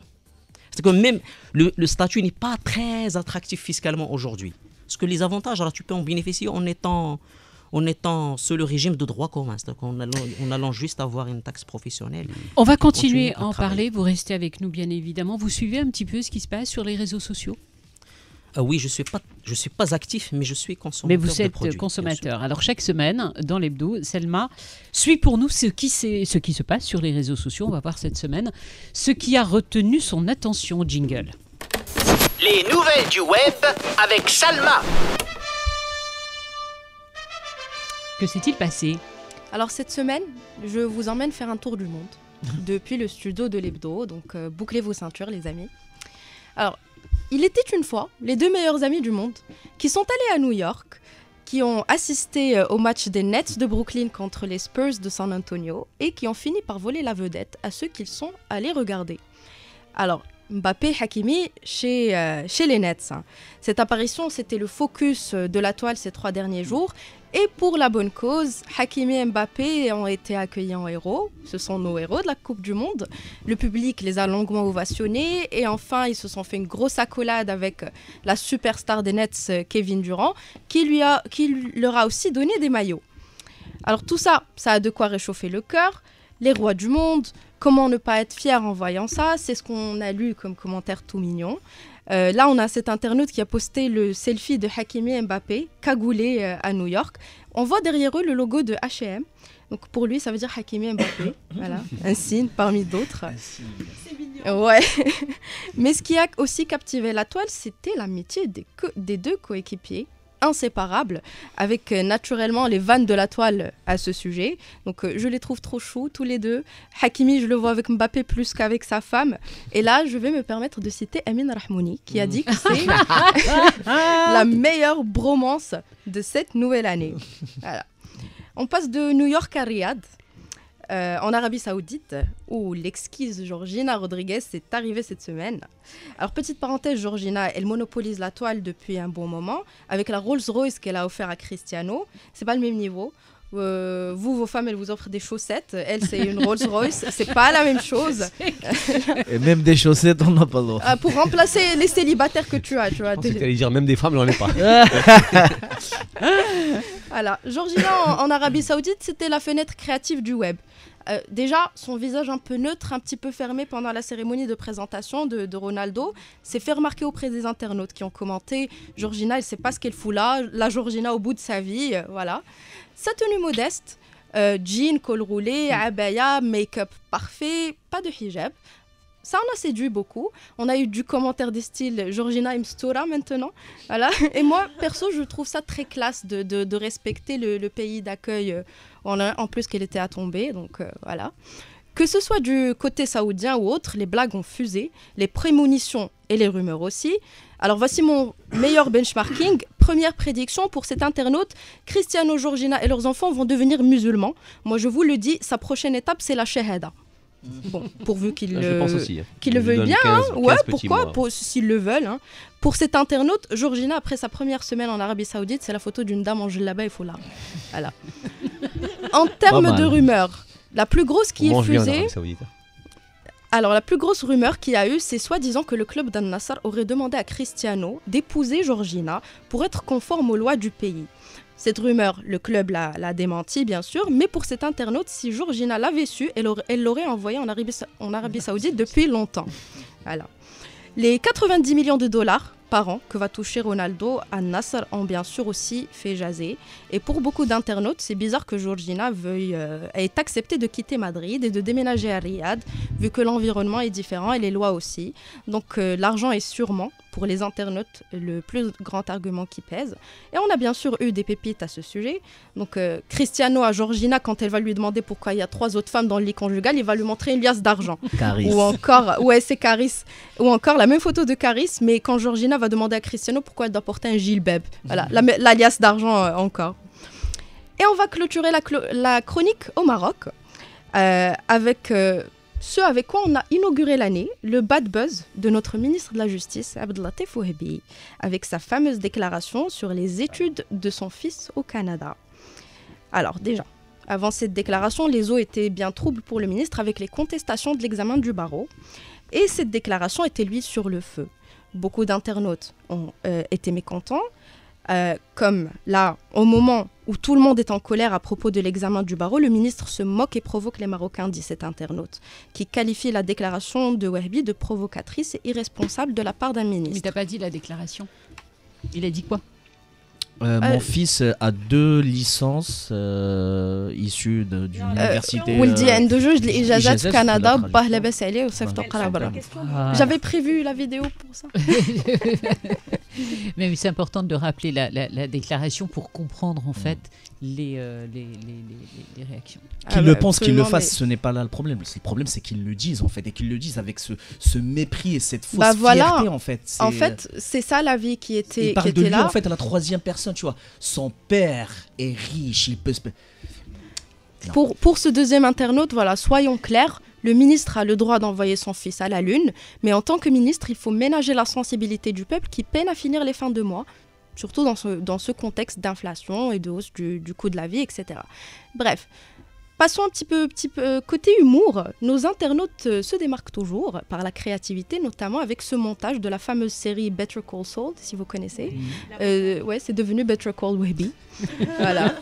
C'est que même le statut n'est pas très attractif fiscalement aujourd'hui. Parce que les avantages, alors tu peux en bénéficier en étant en étant sous le régime de droit commun, c'est-à-dire en allant juste avoir une taxe professionnelle. On va continuer à en parler, vous restez avec nous bien évidemment. Vous suivez un petit peu ce qui se passe sur les réseaux sociaux? Oui, je suis pas actif, mais je suis consommateur. Mais vous êtes consommateur. Alors chaque semaine, dans l'hebdo, Selma suit pour nous ce qui se passe sur les réseaux sociaux. On va voir cette semaine ce qui a retenu son attention. Jingle. Les nouvelles du web avec Salma. Que s'est-il passé? Alors cette semaine, je vous emmène faire un tour du monde depuis le studio de l'hebdo. Donc bouclez vos ceintures les amis. Alors, il était une fois les deux meilleurs amis du monde qui sont allés à New York, qui ont assisté au match des Nets de Brooklyn contre les Spurs de San Antonio et qui ont fini par voler la vedette à ceux qu'ils sont allés regarder. Alors, Mbappé, Hakimi chez les Nets. Cette apparition, c'était le focus de la toile ces 3 derniers jours. Et pour la bonne cause, Hakimi et Mbappé ont été accueillis en héros. Ce sont nos héros de la Coupe du Monde. Le public les a longuement ovationnés. Et enfin, ils se sont fait une grosse accolade avec la superstar des Nets, Kevin Durant, qui leur a aussi donné des maillots. Alors tout ça, ça a de quoi réchauffer le cœur. Les rois du monde, comment ne pas être fier en voyant ça? C'est ce qu'on a lu comme commentaire tout mignon. Là, on a cet internaute qui a posté le selfie de Hakimi et Mbappé, cagoulés à New York. On voit derrière eux le logo de H&M. Donc pour lui, ça veut dire Hakimi et Mbappé. Voilà, un signe parmi d'autres. C'est mignon. Ouais. Mais ce qui a aussi captivé la toile, c'était l'amitié des deux coéquipiers, inséparables, avec naturellement les vannes de la toile à ce sujet. Donc je les trouve trop choux tous les deux. Hakimi, je le vois avec Mbappé plus qu'avec sa femme. Et là, je vais me permettre de citer Amin Rahmouni qui a dit que c'est la meilleure bromance de cette nouvelle année. Voilà. On passe de New York à Riyad, en Arabie Saoudite, où l'exquise Georgina Rodriguez est arrivée cette semaine. Alors, petite parenthèse, Georgina, elle monopolise la toile depuis un bon moment, avec la Rolls-Royce qu'elle a offert à Cristiano. C'est pas le même niveau. Vous, vos femmes, elles vous offrent des chaussettes. Elle, c'est une Rolls-Royce. C'est pas la même chose. Et même des chaussettes, on n'a pas le droit. Pour remplacer les célibataires que tu as. Tu vois, Je pensais que t'allais dire même des femmes, j'en ai pas. Voilà. Georgina, en Arabie Saoudite, c'était la fenêtre créative du web. Déjà, son visage un peu neutre, un petit peu fermé pendant la cérémonie de présentation de Ronaldo, s'est fait remarquer auprès des internautes qui ont commenté « Georgina, elle ne sait pas ce qu'elle fout là, la Georgina au bout de sa vie. » Voilà. Sa tenue modeste, jean, col roulé, abaya, make-up parfait, pas de hijab. Ça en a séduit beaucoup. On a eu du commentaire des styles Georgina Imstura maintenant. Voilà. Et moi, perso, je trouve ça très classe de respecter le pays d'accueil. En plus qu'elle était à tomber. Donc voilà. Que ce soit du côté saoudien ou autre, les blagues ont fusé, les prémonitions et les rumeurs aussi. Alors voici mon meilleur benchmarking. Première prédiction pour cet internaute, Cristiano, Georgina et leurs enfants vont devenir musulmans. Moi, je vous le dis, sa prochaine étape, c'est la shahada. Bon, pourvu qu'ils le veuillent bien, 15, hein. Ouais, pourquoi, s'ils le veulent. Hein. Pour cet internaute, Georgina, après sa première semaine en Arabie Saoudite, c'est la photo d'une dame en djellaba et foulard. Voilà. En termes de rumeurs, la plus grosse qui est fusée... Alors, la plus grosse rumeur qu'il y a eu, c'est soi-disant que le club d'Al-Nassr aurait demandé à Cristiano d'épouser Georgina pour être conforme aux lois du pays. Cette rumeur, le club l'a démenti, bien sûr, mais pour cet internaute, si Georgina l'avait su, elle l'aurait envoyé en Arabie Saoudite depuis longtemps. Voilà. Les 90 millions de dollars par an que va toucher Ronaldo, Al-Nassr ont bien sûr aussi fait jaser. Et pour beaucoup d'internautes, c'est bizarre que Georgina ait accepté de quitter Madrid et de déménager à Riyad, vu que l'environnement est différent et les lois aussi. Donc l'argent est sûrement, pour les internautes, le plus grand argument qui pèse. Et on a bien sûr eu des pépites à ce sujet. Donc Cristiano à Georgina, quand elle va lui demander pourquoi il y a 3 autres femmes dans le lit conjugal, il va lui montrer une liasse d'argent. Caris. Ou encore, ouais, c'est Caris. Ou encore la même photo de Caris, mais quand Georgina va demander à Cristiano pourquoi elle doit porter un gilbeb. Voilà, la liasse d'argent encore. Et on va clôturer la chronique au Maroc avec ce avec quoi on a inauguré l'année, le bad buzz de notre ministre de la Justice, Abdellatif Ouahabi, avec sa fameuse déclaration sur les études de son fils au Canada. Alors déjà, avant cette déclaration, les eaux étaient bien troubles pour le ministre avec les contestations de l'examen du barreau. Et cette déclaration était l'huile sur le feu. Beaucoup d'internautes ont été mécontents. Comme là, au moment où tout le monde est en colère à propos de l'examen du barreau, le ministre se moque et provoque les Marocains, dit cet internaute, qui qualifie la déclaration de Wahbi de provocatrice et irresponsable de la part d'un ministre. Mais t'as pas dit la déclaration. Il a dit quoi? Mon fils a 2 licences issues d'une université. ولدي عنده جوج الإجازات في كندا باه لاباس عليه وصيفطو قرا برا. J'avais prévu la vidéo pour ça. Mais c'est important de rappeler la déclaration pour comprendre en fait les réactions. Qu'ils le pensent, qu'ils le fassent, ce n'est pas là le problème. Le problème, c'est qu'ils le disent en fait, et qu'ils le disent avec ce mépris et cette fausse fierté en fait. En fait, c'est ça la vie qui était. Il parle qui de était lui là. en fait à la 3e personne, tu vois. Son père est riche, il peut se. Pour ce deuxième internaute, voilà, soyons clairs. Le ministre a le droit d'envoyer son fils à la Lune, mais en tant que ministre, il faut ménager la sensibilité du peuple qui peine à finir les fins de mois, surtout dans ce contexte d'inflation et de hausse du coût de la vie, etc. Bref, passons un petit peu côté humour. Nos internautes se démarquent toujours par la créativité, notamment avec ce montage de la fameuse série Better Call Saul, si vous connaissez. Ouais, c'est devenu Better Call Wahbi. Voilà.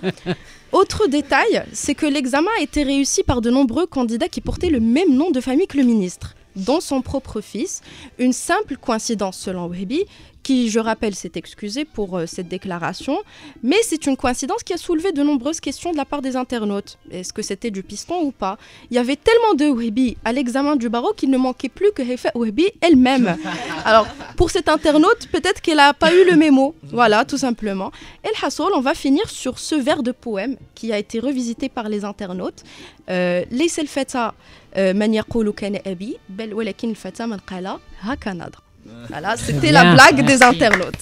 Autre détail, c'est que l'examen a été réussi par de nombreux candidats qui portaient le même nom de famille que le ministre, dont son propre fils. Une simple coïncidence selon Wahbi, qui, je rappelle, s'est excusé pour cette déclaration, mais c'est une coïncidence qui a soulevé de nombreuses questions de la part des internautes. Est-ce que c'était du piston ou pas? Il y avait tellement de Wahbi à l'examen du barreau qu'il ne manquait plus que Heifa Wahbi elle-même. Alors, pour cet internaute, peut-être qu'elle n'a pas eu le mémo. Voilà, tout simplement. El Hassoul, on va finir sur ce vers de poème qui a été revisité par les internautes. ليس الفتى من يقول كان أبي بل ولكن الفتى من قال هكا نضر. Voilà, c'était la blague des internautes.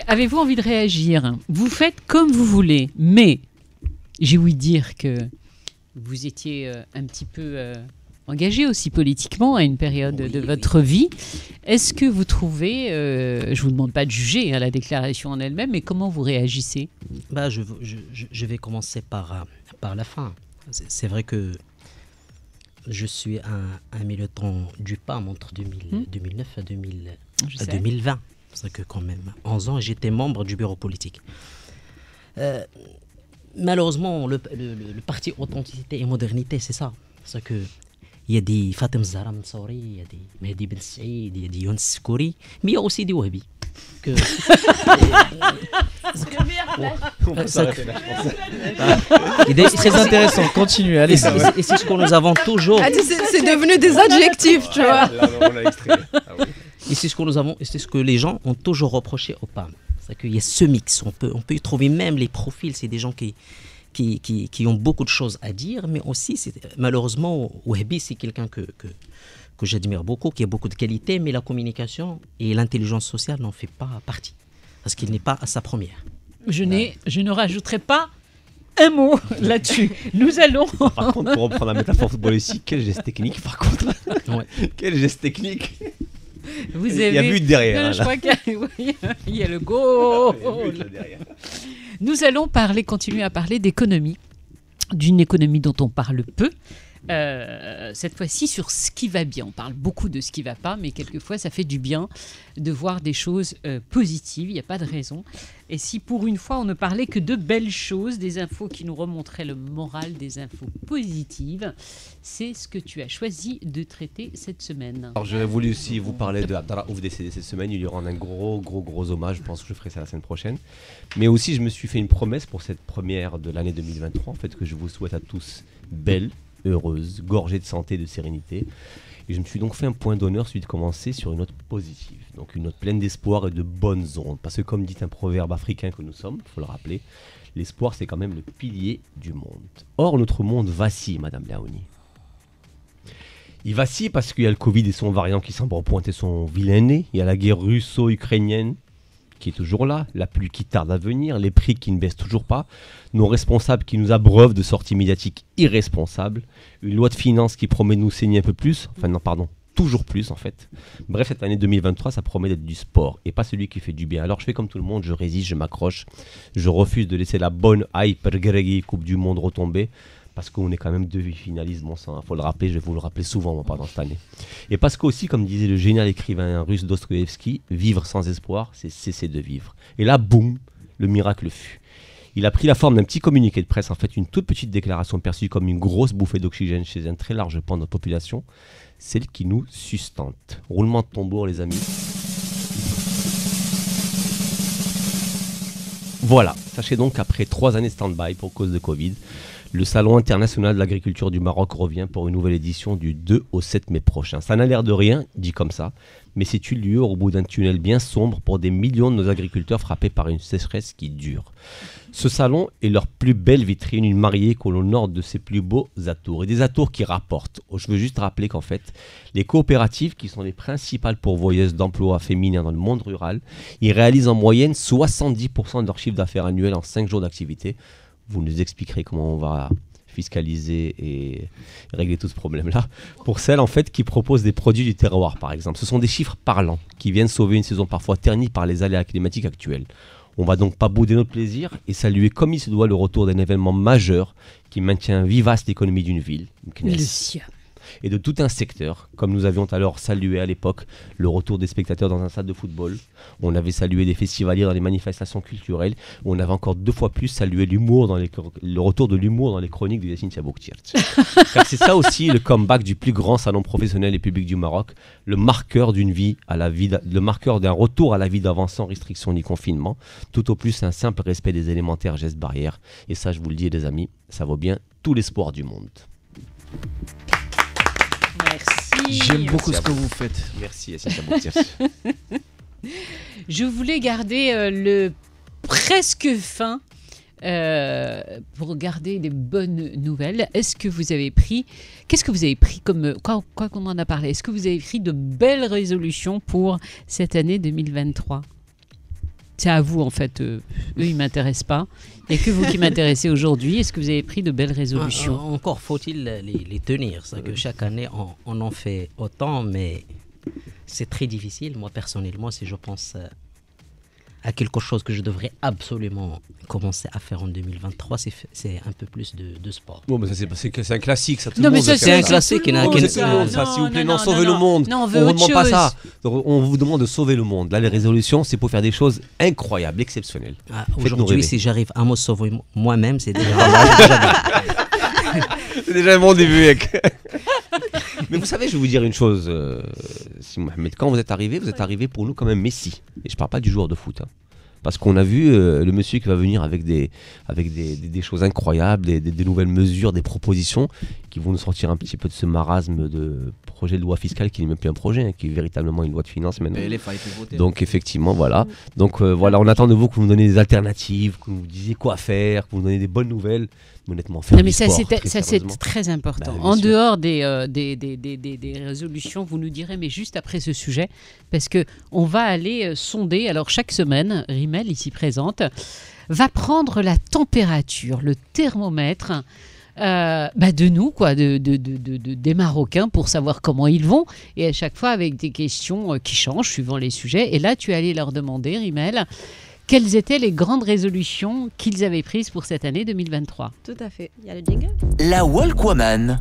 Avez-vous envie de réagir? Vous faites comme vous voulez, mais j'ai ouï dire que vous étiez un petit peu engagé aussi politiquement à une période de votre vie. Est-ce que vous trouvez, je vous demande pas de juger la déclaration en elle-même, mais comment vous réagissez? Je vais commencer par la fin. C'est vrai que je suis un militant du PAM entre 2009 à 2020. C'est que quand même 11 ans, j'étais membre du bureau politique. Malheureusement, le parti Authenticité et Modernité, c'est ça. C'est que il y a des Fatem Zahra Mansouri, il y a des Mehdi Ben Saïd, il y a des Younes Skouri, mais il y a aussi des Wahbi. C'est très intéressant, continuez, allez. Et c'est ce que nous avons toujours. C'est devenu des adjectifs, tu vois. Et c'est ce que nous avons, et c'est ce que les gens ont toujours reproché au PAM. C'est qu'il y a ce mix. On peut y trouver même les profils. C'est des gens qui ont beaucoup de choses à dire, mais aussi, malheureusement, Wahbi, c'est quelqu'un que j'admire beaucoup, qui a beaucoup de qualités, mais la communication et l'intelligence sociale n'en fait pas partie, parce qu'il n'est pas à sa première. Je ne rajouterai pas un mot là-dessus. Nous allons... Par contre, pour reprendre la métaphore footballistique, quel geste technique, par contre. Ouais. Quel geste technique. Il y a but derrière. Non, je crois qu'il y a le goal. Nous allons continuer à parler d'économie, d'une économie dont on parle peu. Cette fois-ci sur ce qui va bien. On parle beaucoup de ce qui ne va pas, mais quelquefois ça fait du bien de voir des choses positives, il n'y a pas de raison. Et si pour une fois on ne parlait que de belles choses, des infos qui nous remonteraient le moral, des infos positives, c'est ce que tu as choisi de traiter cette semaine. Alors j'aurais voulu aussi vous parler de Abdallah Ouf décédé cette semaine. Il y aura un gros hommage, je pense que je ferai ça la semaine prochaine. Mais aussi je me suis fait une promesse pour cette première de l'année 2023, en fait, que je vous souhaite à tous belle, heureuse, gorgée de santé, de sérénité. Et je me suis donc fait un point d'honneur, celui de commencer sur une note positive. Donc une note pleine d'espoir et de bonnes ondes. Parce que comme dit un proverbe africain que nous sommes, il faut le rappeler, l'espoir c'est quand même le pilier du monde. Or notre monde vacille, Madame Laouni. Il vacille parce qu'il y a le Covid et son variant qui semble repointer son vilain nez. Il y a la guerre russo-ukrainienne qui est toujours là, la pluie qui tarde à venir, les prix qui ne baissent toujours pas, nos responsables qui nous abreuvent de sorties médiatiques irresponsables, une loi de finances qui promet de nous saigner un peu plus, toujours plus en fait. Bref, cette année 2023, ça promet d'être du sport et pas celui qui fait du bien. Alors je fais comme tout le monde, je résiste, je m'accroche, je refuse de laisser la bonne hype Coupe du Monde retomber. Parce qu'on est quand même 2 finalistes, bon sang, il faut le rappeler, je vais vous le rappeler souvent pendant cette année. Et parce qu'aussi, comme disait le génial écrivain russe Dostoïevski, vivre sans espoir, c'est cesser de vivre. Et là, boum, le miracle fut. Il a pris la forme d'un petit communiqué de presse, en fait une toute petite déclaration perçue comme une grosse bouffée d'oxygène chez un très large pan de notre population, celle qui nous sustente. Roulement de tambour les amis. Voilà, sachez donc qu'après 3 années de stand-by pour cause de Covid, le Salon international de l'agriculture du Maroc revient pour une nouvelle édition du 2 au 7 mai prochain. Ça n'a l'air de rien, dit comme ça, mais c'est une lueur au bout d'un tunnel bien sombre pour des millions de nos agriculteurs frappés par une sécheresse qui dure. Ce salon est leur plus belle vitrine, une mariée qu'on honore de ses plus beaux atours. Et des atours qui rapportent. Je veux juste rappeler qu'en fait, les coopératives, qui sont les principales pourvoyeuses d'emplois féminins dans le monde rural, ils réalisent en moyenne 70% de leur chiffre d'affaires annuel en 5 jours d'activité. Vous nous expliquerez comment on va fiscaliser et régler tout ce problème-là. Pour celles en fait qui proposent des produits du terroir, par exemple. Ce sont des chiffres parlants qui viennent sauver une saison parfois ternie par les aléas climatiques actuels. On va donc pas bouder notre plaisir et saluer comme il se doit le retour d'un événement majeur qui maintient vivace l'économie d'une ville, Le sien. et de tout un secteur, comme nous avions alors salué à l'époque le retour des spectateurs dans un stade de football, on avait salué des festivaliers dans les manifestations culturelles, on avait encore 2 fois plus salué l'humour le retour de l'humour dans les chroniques de Yassine Chabouktiert. Car c'est ça aussi le comeback du plus grand salon professionnel et public du Maroc, le marqueur d'une vie le marqueur d'un retour à la vie d'avant sans restriction ni confinement, tout au plus un simple respect des élémentaires gestes barrières. Et ça, je vous le dis les amis, ça vaut bien tout l'espoir du monde. Merci. J'aime beaucoup Merci ce à que vous. vous faites. Merci Yassine Chabouktiert. Je voulais garder le presque fin pour garder des bonnes nouvelles. Qu'est-ce que vous avez pris comme quoi qu'on en a parlé? Est-ce que vous avez pris de belles résolutions pour cette année 2023? C'est à vous en fait. Eux ils m'intéressent pas. Il n'y a que vous qui m'intéressez aujourd'hui. Est-ce que vous avez pris de belles résolutions? Encore faut-il les tenir. C'est que chaque année on en fait autant, mais c'est très difficile. Moi personnellement, si je pense à quelque chose que je devrais absolument commencer à faire en 2023, c'est un peu plus de sport. Bon, mais ça c'est un classique, ça. Tout Non, le mais monde ça, le fait. c'est un classique. C'est tout le monde, ça, s'il vous plaît, non, sauvez le monde. Non, on On veut ne vous autre demande pas chose. ça. On vous demande de sauver le monde. Là, les résolutions, c'est pour faire des choses incroyables, exceptionnelles. Faites-nous Aujourd'hui, rêver. si j'arrive à me sauver moi-même, c'est déjà C'est déjà un bon début, mec. Mais vous savez, je vais vous dire une chose, si Mohamed, quand vous êtes arrivé pour nous comme un messie. Et je ne parle pas du joueur de foot. Parce qu'on a vu le monsieur qui va venir avec des choses incroyables, des nouvelles mesures, des propositions qui vont nous sortir un petit peu de ce marasme de projet de loi fiscale qui n'est même plus un projet, qui est véritablement une loi de finances maintenant. Mais LF a été voté. Donc effectivement, voilà. Donc voilà, on attend de vous que vous nous donnez des alternatives, que vous nous disiez quoi faire, que vous nous donnez des bonnes nouvelles. Mais honnêtement, faire Non, mais du ça, sport, c'est sérieusement. très important. Bah, bien En sûr. dehors des résolutions, vous nous direz, mais juste après ce sujet, parce que on va aller sonder. Alors chaque semaine, Rimel, ici présente, va prendre la température, le thermomètre de nous, quoi, des Marocains, pour savoir comment ils vont. Et à chaque fois avec des questions qui changent suivant les sujets. Et là, tu es allé leur demander, Rimel, quelles étaient les grandes résolutions qu'ils avaient prises pour cette année 2023. Tout à fait. Il y a le jingle. La Walkwoman.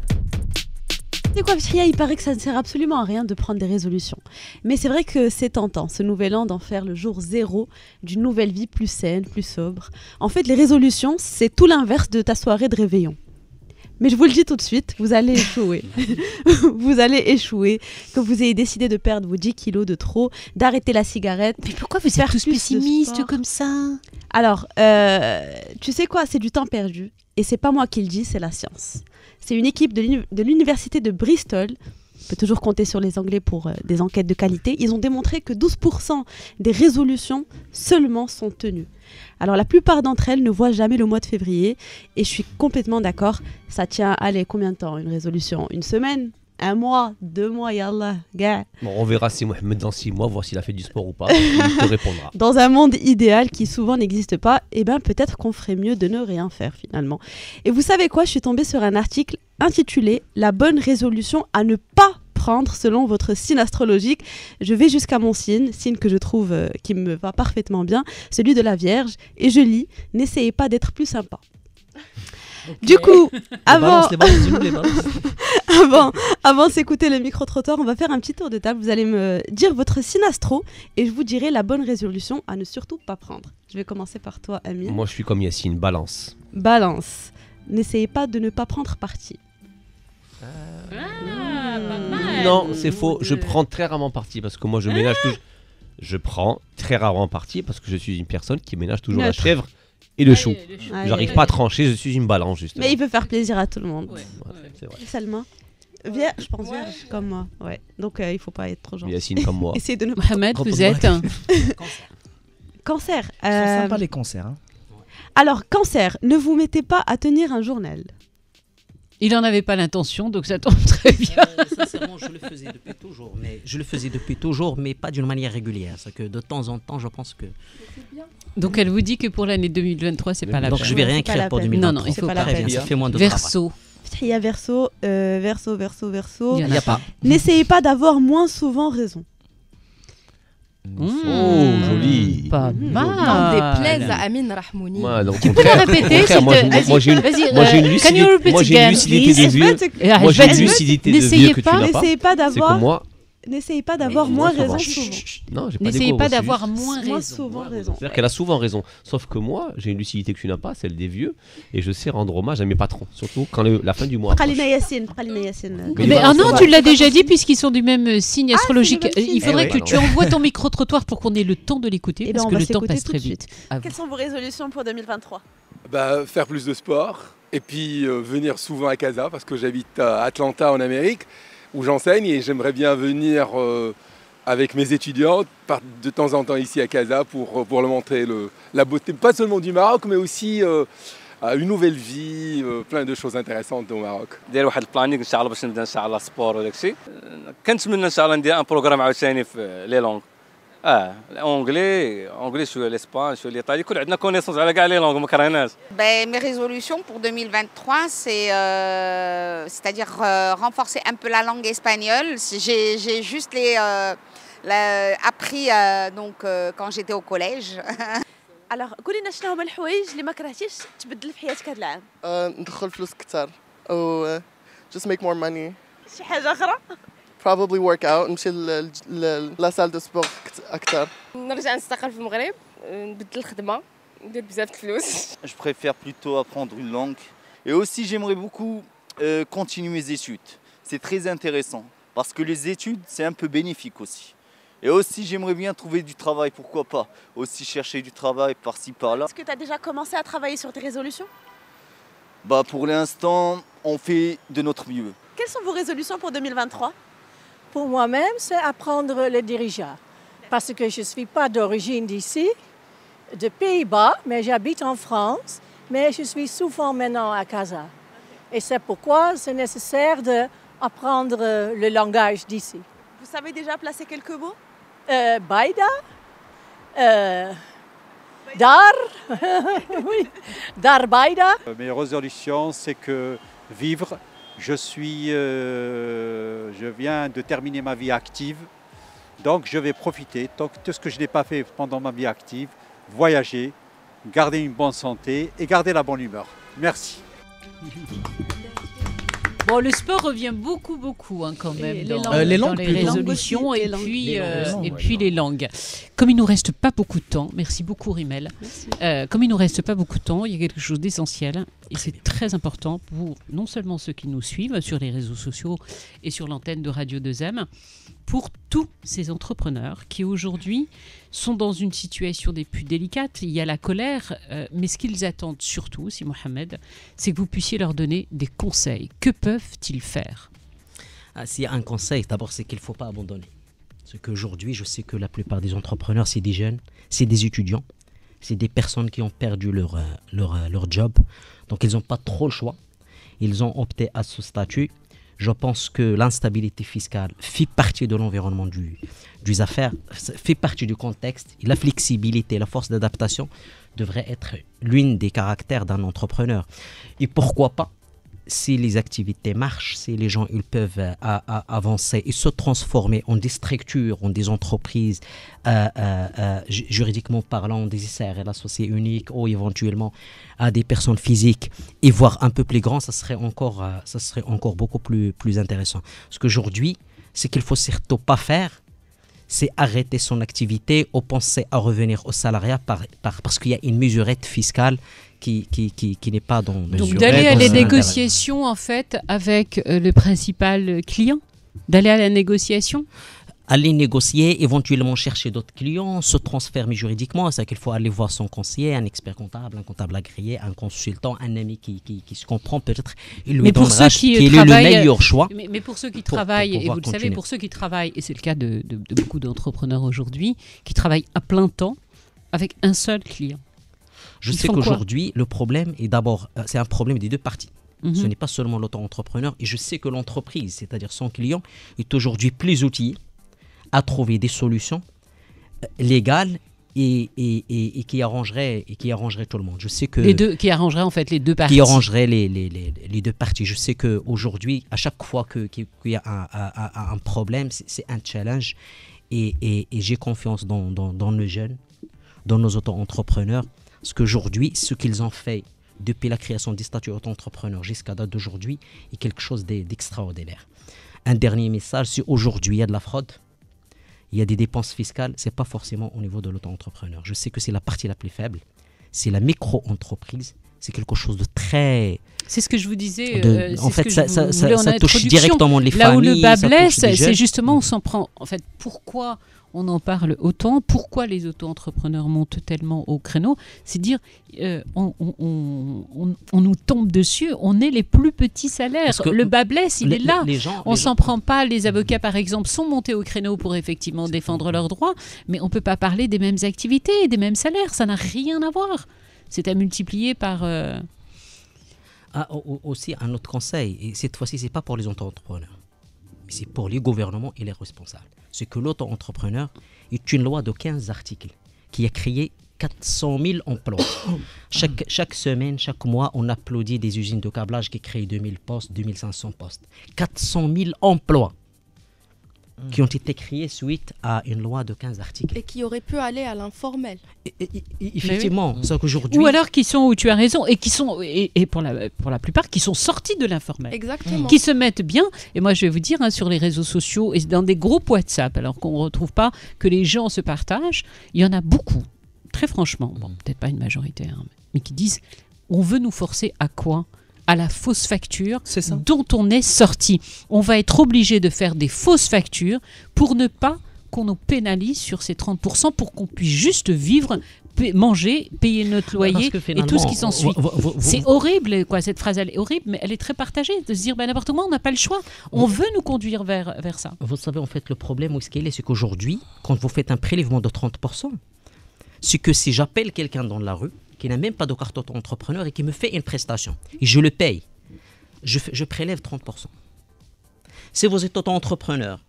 C'est quoi, Fia, il paraît que ça ne sert absolument à rien de prendre des résolutions. Mais c'est vrai que c'est tentant, ce nouvel an, d'en faire le jour zéro d'une nouvelle vie plus saine, plus sobre. En fait, les résolutions, c'est tout l'inverse de ta soirée de réveillon. Mais je vous le dis tout de suite, vous allez échouer. Vous allez échouer. Que vous ayez décidé de perdre vos 10 kilos de trop, d'arrêter la cigarette. Mais pourquoi vous êtes faire tous plus de pessimistes sport. comme ça? Alors, tu sais quoi, c'est du temps perdu. Et c'est pas moi qui le dis, c'est la science. C'est une équipe de l'université de Bristol. On peut toujours compter sur les Anglais pour des enquêtes de qualité. Ils ont démontré que 12% des résolutions seulement sont tenues. Alors la plupart d'entre elles ne voient jamais le mois de février. Et je suis complètement d'accord. Ça tient, allez, combien de temps une résolution? Une semaine? 1 mois? 2 mois? Yallah, gars. Bon, on verra si Mohamed dans 6 mois, voir s'il a fait du sport ou pas. Il te répondra. Dans un monde idéal qui souvent n'existe pas, eh ben peut-être qu'on ferait mieux de ne rien faire finalement. Et vous savez quoi, je suis tombée sur un article intitulé « La bonne résolution à ne pas prendre selon votre signe astrologique ». Je vais jusqu'à mon signe que je trouve qui me va parfaitement bien, celui de la Vierge, et je lis « N'essayez pas d'être plus sympa ». Du coup, avant balances. avant de s'écouter le micro-trottoir, on va faire un petit tour de table. Vous allez me dire votre signe astro et je vous dirai la bonne résolution à ne surtout pas prendre. Je vais commencer par toi, Amine. Moi, je suis comme Yacine, balance. Balance. N'essayez pas de ne pas prendre parti. Pas mal. Non, c'est faux. Je prends très rarement parti parce que moi, je ménage toujours. Je prends très rarement parti parce que je suis une personne qui ménage toujours la Neutre. chèvre et le chou. Allez, J'arrive allez. pas à trancher, je suis une balance, justement. Mais il peut faire plaisir à tout le monde. Ouais, c'est vrai. Salma Vierge, je pense vierge comme moi. Ouais. Donc il faut pas être trop gentil. Yacine comme moi. Essayez de ne pas. Mohamed, vous êtes Cancer. Ils sont sympas les concerts. Hein. Alors, cancer, ne vous mettez pas à tenir un journal. Il n'en avait pas l'intention, donc ça tombe très bien. Sincèrement, je le faisais depuis toujours, mais pas d'une manière régulière. C'est que de temps en temps, je pense que. Donc elle vous dit que pour l'année 2023, c'est pas la Donc peine. je vais rien C'est pas écrire la pour peine. 2023. Non, non, il faut pas pas. la Très bien, ça fait moins de Verseau. Il y a verso, verso. Il y en a pas. N'essayez pas d'avoir moins souvent raison. Oh, joli. Pas N'en mal. déplaise à Amine Rahmouni. Moi, donc, Tu peux le répéter, s'il moi, te- moi, moi, j'ai une, Vas-y, moi, j'ai une can you repeat moi, j'ai une again, lucidité please? de vieux. Ah, Moi, j'ai une vas-y. lucidité de N'essayez vieux que tu pas, n'as pas. N'essayez pas C'est d'avoir. comme moi. N'essayez pas d'avoir Mais moins moi, ça va. raison Chut, souvent. chut, chut. Non, j'ai pas N'essayez d'égo, pas moi, c'est d'avoir juste- moins Moins raison. souvent raison. C'est-à-dire qu'elle a souvent raison. Sauf que moi, j'ai une lucidité que tu n'as pas, celle des vieux. Et je sais rendre hommage à mes patrons. Surtout quand la fin du mois approche. Pralina Yassine. Mais Mais voilà, non, c'est tu l'as déjà dit puisqu'ils sont du même signe astrologique. c'est le même signe. Il faudrait Eh que ouais. tu envoies ton micro-trottoir pour qu'on ait le temps de l'écouter Eh ben, parce on que va le temps s'écouter passe tout très de vite. À vous. Quelles sont vos résolutions pour 2023 Faire plus de sport et puis venir souvent à Casa parce que j'habite à Atlanta en Amérique où j'enseigne et j'aimerais bien venir avec mes étudiants de temps en temps ici à Casa pour leur montrer la beauté, pas seulement du Maroc mais aussi une nouvelle vie, plein de choses intéressantes au Maroc. داير واحد البلانينغ ان شاء الله باش نبدا ان شاء الله سبور وداك الشيء كنتمنى ان شاء الله ندير ان بروغرام عاوتاني في لي لونغ اونغلي شويه الاسبان شويه الايطالي يكون عندنا كونيسونس على كاع لي لونغ ما كرهناش. Mes résolutions pour 2023, c'est-à-dire renforcer un peu la langue espagnole. J'ai juste appris quand j'étais au collège. Alors, قولي لنا شنو هما الحوايج اللي ما كرهتيش تبدل في حياتك هذا العام؟ ندخل فلوس كتر أو just make more money. شي حاجة أخرى؟ Probably work out نمشي لا سال دو سبور أكتر. نرجع نستقل في المغرب نبدل الخدمة ندير بزاف الفلوس. Je préfère plutôt apprendre une langue. Et aussi, j'aimerais beaucoup continuer mes études. C'est très intéressant parce que les études, c'est un peu bénéfique aussi. Et aussi, j'aimerais bien trouver du travail, pourquoi pas. Aussi chercher du travail par-ci, par-là. Est-ce que tu as déjà commencé à travailler sur tes résolutions? Pour l'instant, on fait de notre mieux. Quelles sont vos résolutions pour 2023? Pour moi-même, c'est apprendre le dirigeant. Parce que je ne suis pas d'origine d'ici, de Pays-Bas, mais j'habite en France. Mais je suis souvent maintenant à Casa. Et c'est pourquoi c'est nécessaire d'apprendre le langage d'ici. Vous savez déjà placer quelques mots? Baïda, Dar, oui, Dar Baïda. Mes résolutions, c'est que vivre, je viens de terminer ma vie active, donc je vais profiter, donc tout ce que je n'ai pas fait pendant ma vie active, voyager, garder une bonne santé et garder la bonne humeur. Merci. Bon, le sport revient beaucoup quand même Et dans les dans langues, les les langues résolutions aussi, et les puis langues. les langues. Comme il nous reste pas beaucoup de temps, merci beaucoup Rimel. Comme il nous reste pas beaucoup de temps, il y a quelque chose d'essentiel et c'est très important pour non seulement ceux qui nous suivent sur les réseaux sociaux et sur l'antenne de Radio 2M, pour tous ces entrepreneurs qui aujourd'hui sont dans une situation des plus délicates. Il y a la colère, mais ce qu'ils attendent surtout, si Mohamed, c'est que vous puissiez leur donner des conseils. Que peuvent-ils faire? S'il y a un conseil, d'abord, c'est qu'il ne faut pas abandonner. Parce qu'aujourd'hui, je sais que la plupart des entrepreneurs, c'est des jeunes, c'est des étudiants, c'est des personnes qui ont perdu leur job. Donc, ils n'ont pas trop le choix. Ils ont opté à ce statut. Je pense que l'instabilité fiscale fait partie de l'environnement des affaires, fait partie du contexte. Et la flexibilité, la force d'adaptation devrait être l'une des caractères d'un entrepreneur. Et pourquoi pas si les activités marchent, si les gens ils peuvent avancer et se transformer en des structures, en des entreprises juridiquement parlant, des SARL associés uniques ou éventuellement à des personnes physiques et voire un peu plus grand, ça serait encore beaucoup plus intéressant. Parce qu'aujourd'hui, ce qu'il ne faut surtout pas faire, c'est arrêter son activité ou penser à revenir au salariat parce qu'il y a une mesurette fiscale qui n'est pas dans mesure. Donc d'aller à les négociations en fait avec le principal client, d'aller à la négociation. Aller négocier, éventuellement chercher d'autres clients, se transformer juridiquement, c'est qu'il faut aller voir son conseiller, un expert comptable, un comptable agréé, un consultant, un ami qui se comprend peut-être, il lui donnera quel est le meilleur choix. Mais pour ceux qui travaillent, et vous le savez, pour ceux qui travaillent, et c'est le cas de beaucoup d'entrepreneurs aujourd'hui, qui travaillent à plein temps avec un seul client. Je sais qu'aujourd'hui, le problème est d'abord, c'est un problème des deux parties. Ce n'est pas seulement l'auto-entrepreneur, et je sais que l'entreprise, c'est-à-dire son client, est aujourd'hui plus outillé à trouver des solutions légales et qui arrangeraient tout le monde. Je sais que qui arrangeraient en fait les deux parties. Qui arrangeraient les deux parties. Je sais qu'aujourd'hui, à chaque fois qu'il y a un problème, c'est un challenge et j'ai confiance dans nos jeunes, dans nos auto-entrepreneurs, parce qu'aujourd'hui, ce qu'ils ont fait depuis la création des statuts auto-entrepreneurs jusqu'à date d'aujourd'hui est quelque chose d'extraordinaire. Un dernier message, si aujourd'hui il y a de la fraude, il y a des dépenses fiscales, ce n'est pas forcément au niveau de l'auto-entrepreneur. Je sais que c'est la partie la plus faible, c'est la micro-entreprise, c'est quelque chose de très... C'est ce que je vous disais. En fait, ça touche directement les familles. Là où le bas blesse, c'est justement, on s'en prend... En fait, pourquoi on en parle autant, pourquoi les auto-entrepreneurs montent tellement au créneau, c'est dire on nous tombe dessus, on est les plus petits salaires. Le bas blesse, il est là. On s'en prend pas. Les avocats, par exemple, sont montés au créneau pour effectivement défendre leurs droits, mais on peut pas parler des mêmes activités, des mêmes salaires. Ça n'a rien à voir. C'est à multiplier par... aussi un autre conseil, et cette fois-ci, c'est pas pour les auto-entrepreneurs, mais c'est pour les gouvernements et les responsables. C'est que l'auto-entrepreneur est une loi de 15 articles qui a créé 400 000 emplois. Chaque semaine, chaque mois, on applaudit des usines de câblage qui créent 2000 postes, 2500 postes. 400 000 emplois qui ont été créés suite à une loi de 15 articles. Et qui auraient pu aller à l'informel. Effectivement, c'est qu'aujourd'hui... Ou alors qui sont, où tu as raison, et qui sont, et pour la plupart, qui sont sortis de l'informel. Exactement. Qui se mettent bien, et moi je vais vous dire, sur les réseaux sociaux, et dans des groupes WhatsApp, alors qu'on ne retrouve pas que les gens se partagent, il y en a beaucoup, très franchement, bon, peut-être pas une majorité, mais qui disent, on veut nous forcer à quoi ? À la fausse facture dont on est sorti. On va être obligé de faire des fausses factures pour ne pas qu'on nous pénalise sur ces 30%, pour qu'on puisse juste vivre, manger, payer notre loyer et tout ce qui s'ensuit. C'est horrible, quoi. Cette phrase, elle est horrible, mais elle est très partagée, de se dire n'importe comment, on n'a pas le choix. On veut nous conduire vers ça. Vous savez, en fait, le problème, où est-ce qu'il est, c'est qu'aujourd'hui, quand vous faites un prélèvement de 30%, c'est que si j'appelle quelqu'un dans la rue, qui n'a même pas de carte auto-entrepreneur et qui me fait une prestation, et je le paye, je prélève 30%. Si vous êtes auto-entrepreneur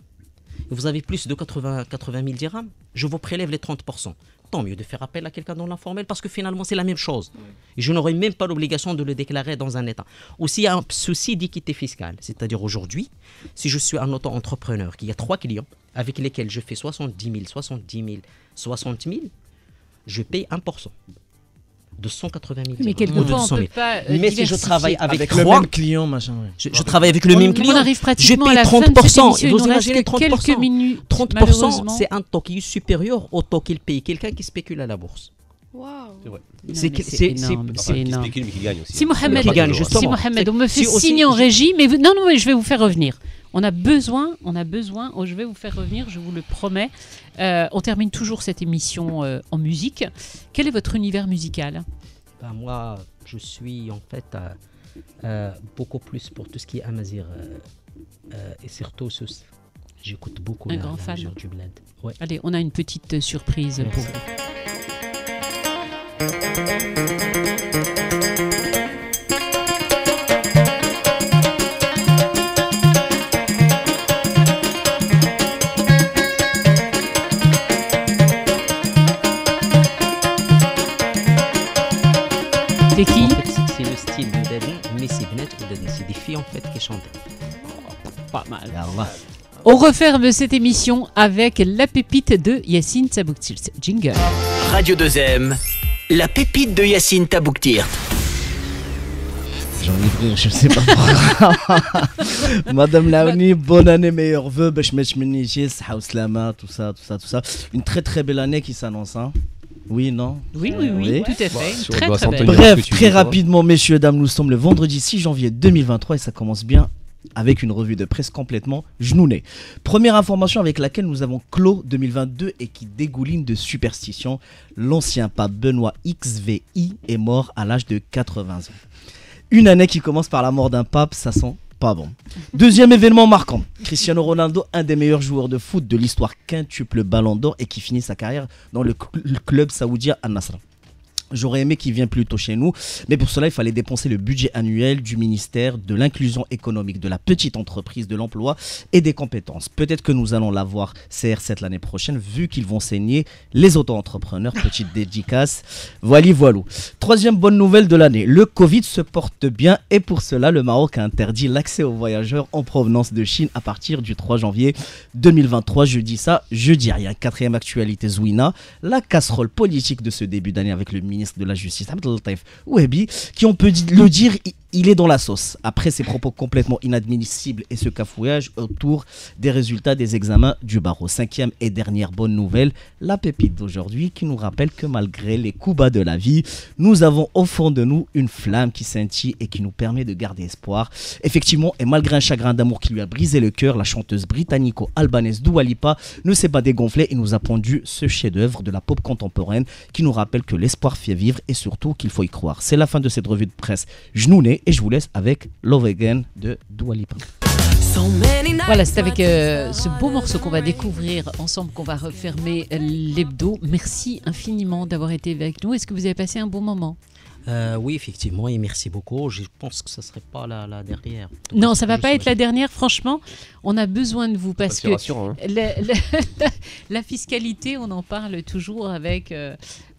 et vous avez plus de 80 000 dirhams, je vous prélève les 30%. Tant mieux de faire appel à quelqu'un dans l'informel, parce que finalement c'est la même chose. Et je n'aurai même pas l'obligation de le déclarer dans un état. Aussi, il y a un souci d'équité fiscale. C'est-à-dire aujourd'hui, si je suis un auto-entrepreneur qui a 3 clients avec lesquels je fais 70 000, 70 000, 60 000, je paye 1%. De 180 000 mais quelquefois, on peut pas mais si je travaille avec le même client, machin. Ouais. Je travaille avec le même client. On arrive pratiquement je paye 30%. Vous imaginez 30%. Quelques minutes, 30%, c'est un taux qui est supérieur au taux qu'il paye quelqu'un qui spécule à la bourse. Wow. C'est énorme. C'est énorme. Qui gagne aussi. Si Mohamed, on me fait signe en régie, mais non, mais je vais vous faire revenir. On a besoin, je vais vous faire revenir, je vous le promets. On termine toujours cette émission en musique. Quel est votre univers musical ? Moi, je suis en fait beaucoup plus pour tout ce qui est amazir. Et surtout, j'écoute beaucoup un grand fan du bled. Ouais. Allez, on a une petite surprise pour vous. C'est qui ? C'est le style de Dadi, mais c'est Bnet ou Dadi. C'est Pas mal. On referme cette émission avec la pépite de Yacine Tabouktir. Jingle. Radio 2M, la pépite de Yacine Tabouktir. J'ai envie de rire, je sais pas pourquoi. Madame Laouni, bonne année, meilleurs vœux, bash mesh menijis, hauslama, tout ça. Une très très belle année qui s'annonce, hein. Oui, non? Oui, tout à fait. Très, très belle. Bref, très rapidement, messieurs, dames, nous sommes le vendredi 6 janvier 2023 et ça commence bien avec une revue de presse complètement genounée. Première information avec laquelle nous avons clos 2022 et qui dégouline de superstitions. L'ancien pape Benoît XVI est mort à l'âge de 80 ans. Une année qui commence par la mort d'un pape, ça sent pas bon. Deuxième événement marquant. Cristiano Ronaldo, un des meilleurs joueurs de foot de l'histoire, quintuple ballon d'or et qui finit sa carrière dans le club saoudien Al-Nassr. J'aurais aimé qu'il vienne plus tôt chez nous, mais pour cela, il fallait dépenser le budget annuel du ministère de l'inclusion économique, de la petite entreprise, de l'emploi et des compétences. Peut-être que nous allons l'avoir CR7 l'année prochaine, vu qu'ils vont saigner les auto-entrepreneurs. Petite dédicace. Voilou. Troisième bonne nouvelle de l'année. Le Covid se porte bien et pour cela, le Maroc a interdit l'accès aux voyageurs en provenance de Chine à partir du 3 janvier 2023. Je dis ça, je dis rien. Quatrième actualité, Zouina, la casserole politique de ce début d'année avec le ministre de la Justice, Abdel-Latif Ouebi, qui on peut le dire, il est dans la sauce. Après ses propos complètement inadmissibles et ce cafouillage autour des résultats des examens du barreau. Cinquième et dernière bonne nouvelle, la pépite d'aujourd'hui qui nous rappelle que malgré les coups bas de la vie, nous avons au fond de nous une flamme qui scintille et qui nous permet de garder espoir. Effectivement, et malgré un chagrin d'amour qui lui a brisé le cœur, la chanteuse britannico-albanaise Dua Lipa ne s'est pas dégonflée et nous a pondu ce chef-d'œuvre de la pop contemporaine qui nous rappelle que l'espoir fait vivre et surtout qu'il faut y croire. C'est la fin de cette revue de presse genounée et je vous laisse avec Love Again de Dua Lipa. Voilà, c'est avec ce beau morceau qu'on va découvrir ensemble qu'on va refermer l'hebdo. Merci infiniment d'avoir été avec nous. Est-ce que vous avez passé un bon moment? Oui, effectivement, et merci beaucoup. Je pense que ce ne serait pas la dernière. Non, ça ne va pas être la dernière. Franchement, on a besoin de vous parce que la fiscalité, on en parle toujours avec...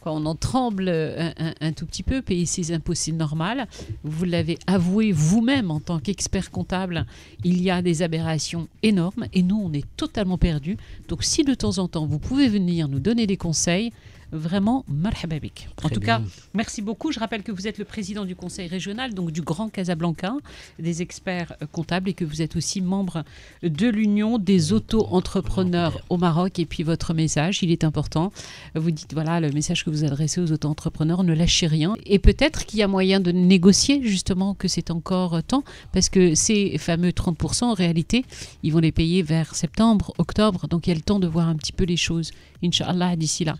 on en tremble un tout petit peu, payer ses impôts c'est normal. Vous l'avez avoué vous-même en tant qu'expert comptable, il y a des aberrations énormes et nous on est totalement perdus. Donc si de temps en temps vous pouvez venir nous donner des conseils, vraiment marhaba bik. En tout cas, merci beaucoup. Je rappelle que vous êtes le président du conseil régional, donc du Grand Casablanca, des experts comptables et que vous êtes aussi membre de l'Union des auto-entrepreneurs au Maroc. Et puis votre message, il est important. Vous dites, voilà, le message que vous adressez aux auto-entrepreneurs, ne lâchez rien. Et peut-être qu'il y a moyen de négocier justement que c'est encore temps, parce que ces fameux 30%, en réalité, ils vont les payer vers septembre, octobre. Donc il y a le temps de voir un petit peu les choses. Inch'Allah, d'ici là.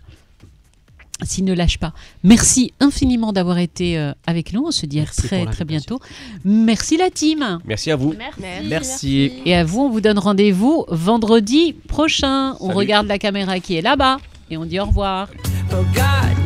S'il ne lâche pas. Merci infiniment d'avoir été avec nous. On se dit à très bientôt. Merci la team. Merci à vous. Merci. Et à vous, on vous donne rendez-vous vendredi prochain. On regarde la caméra qui est là-bas et on dit au revoir. Oh God.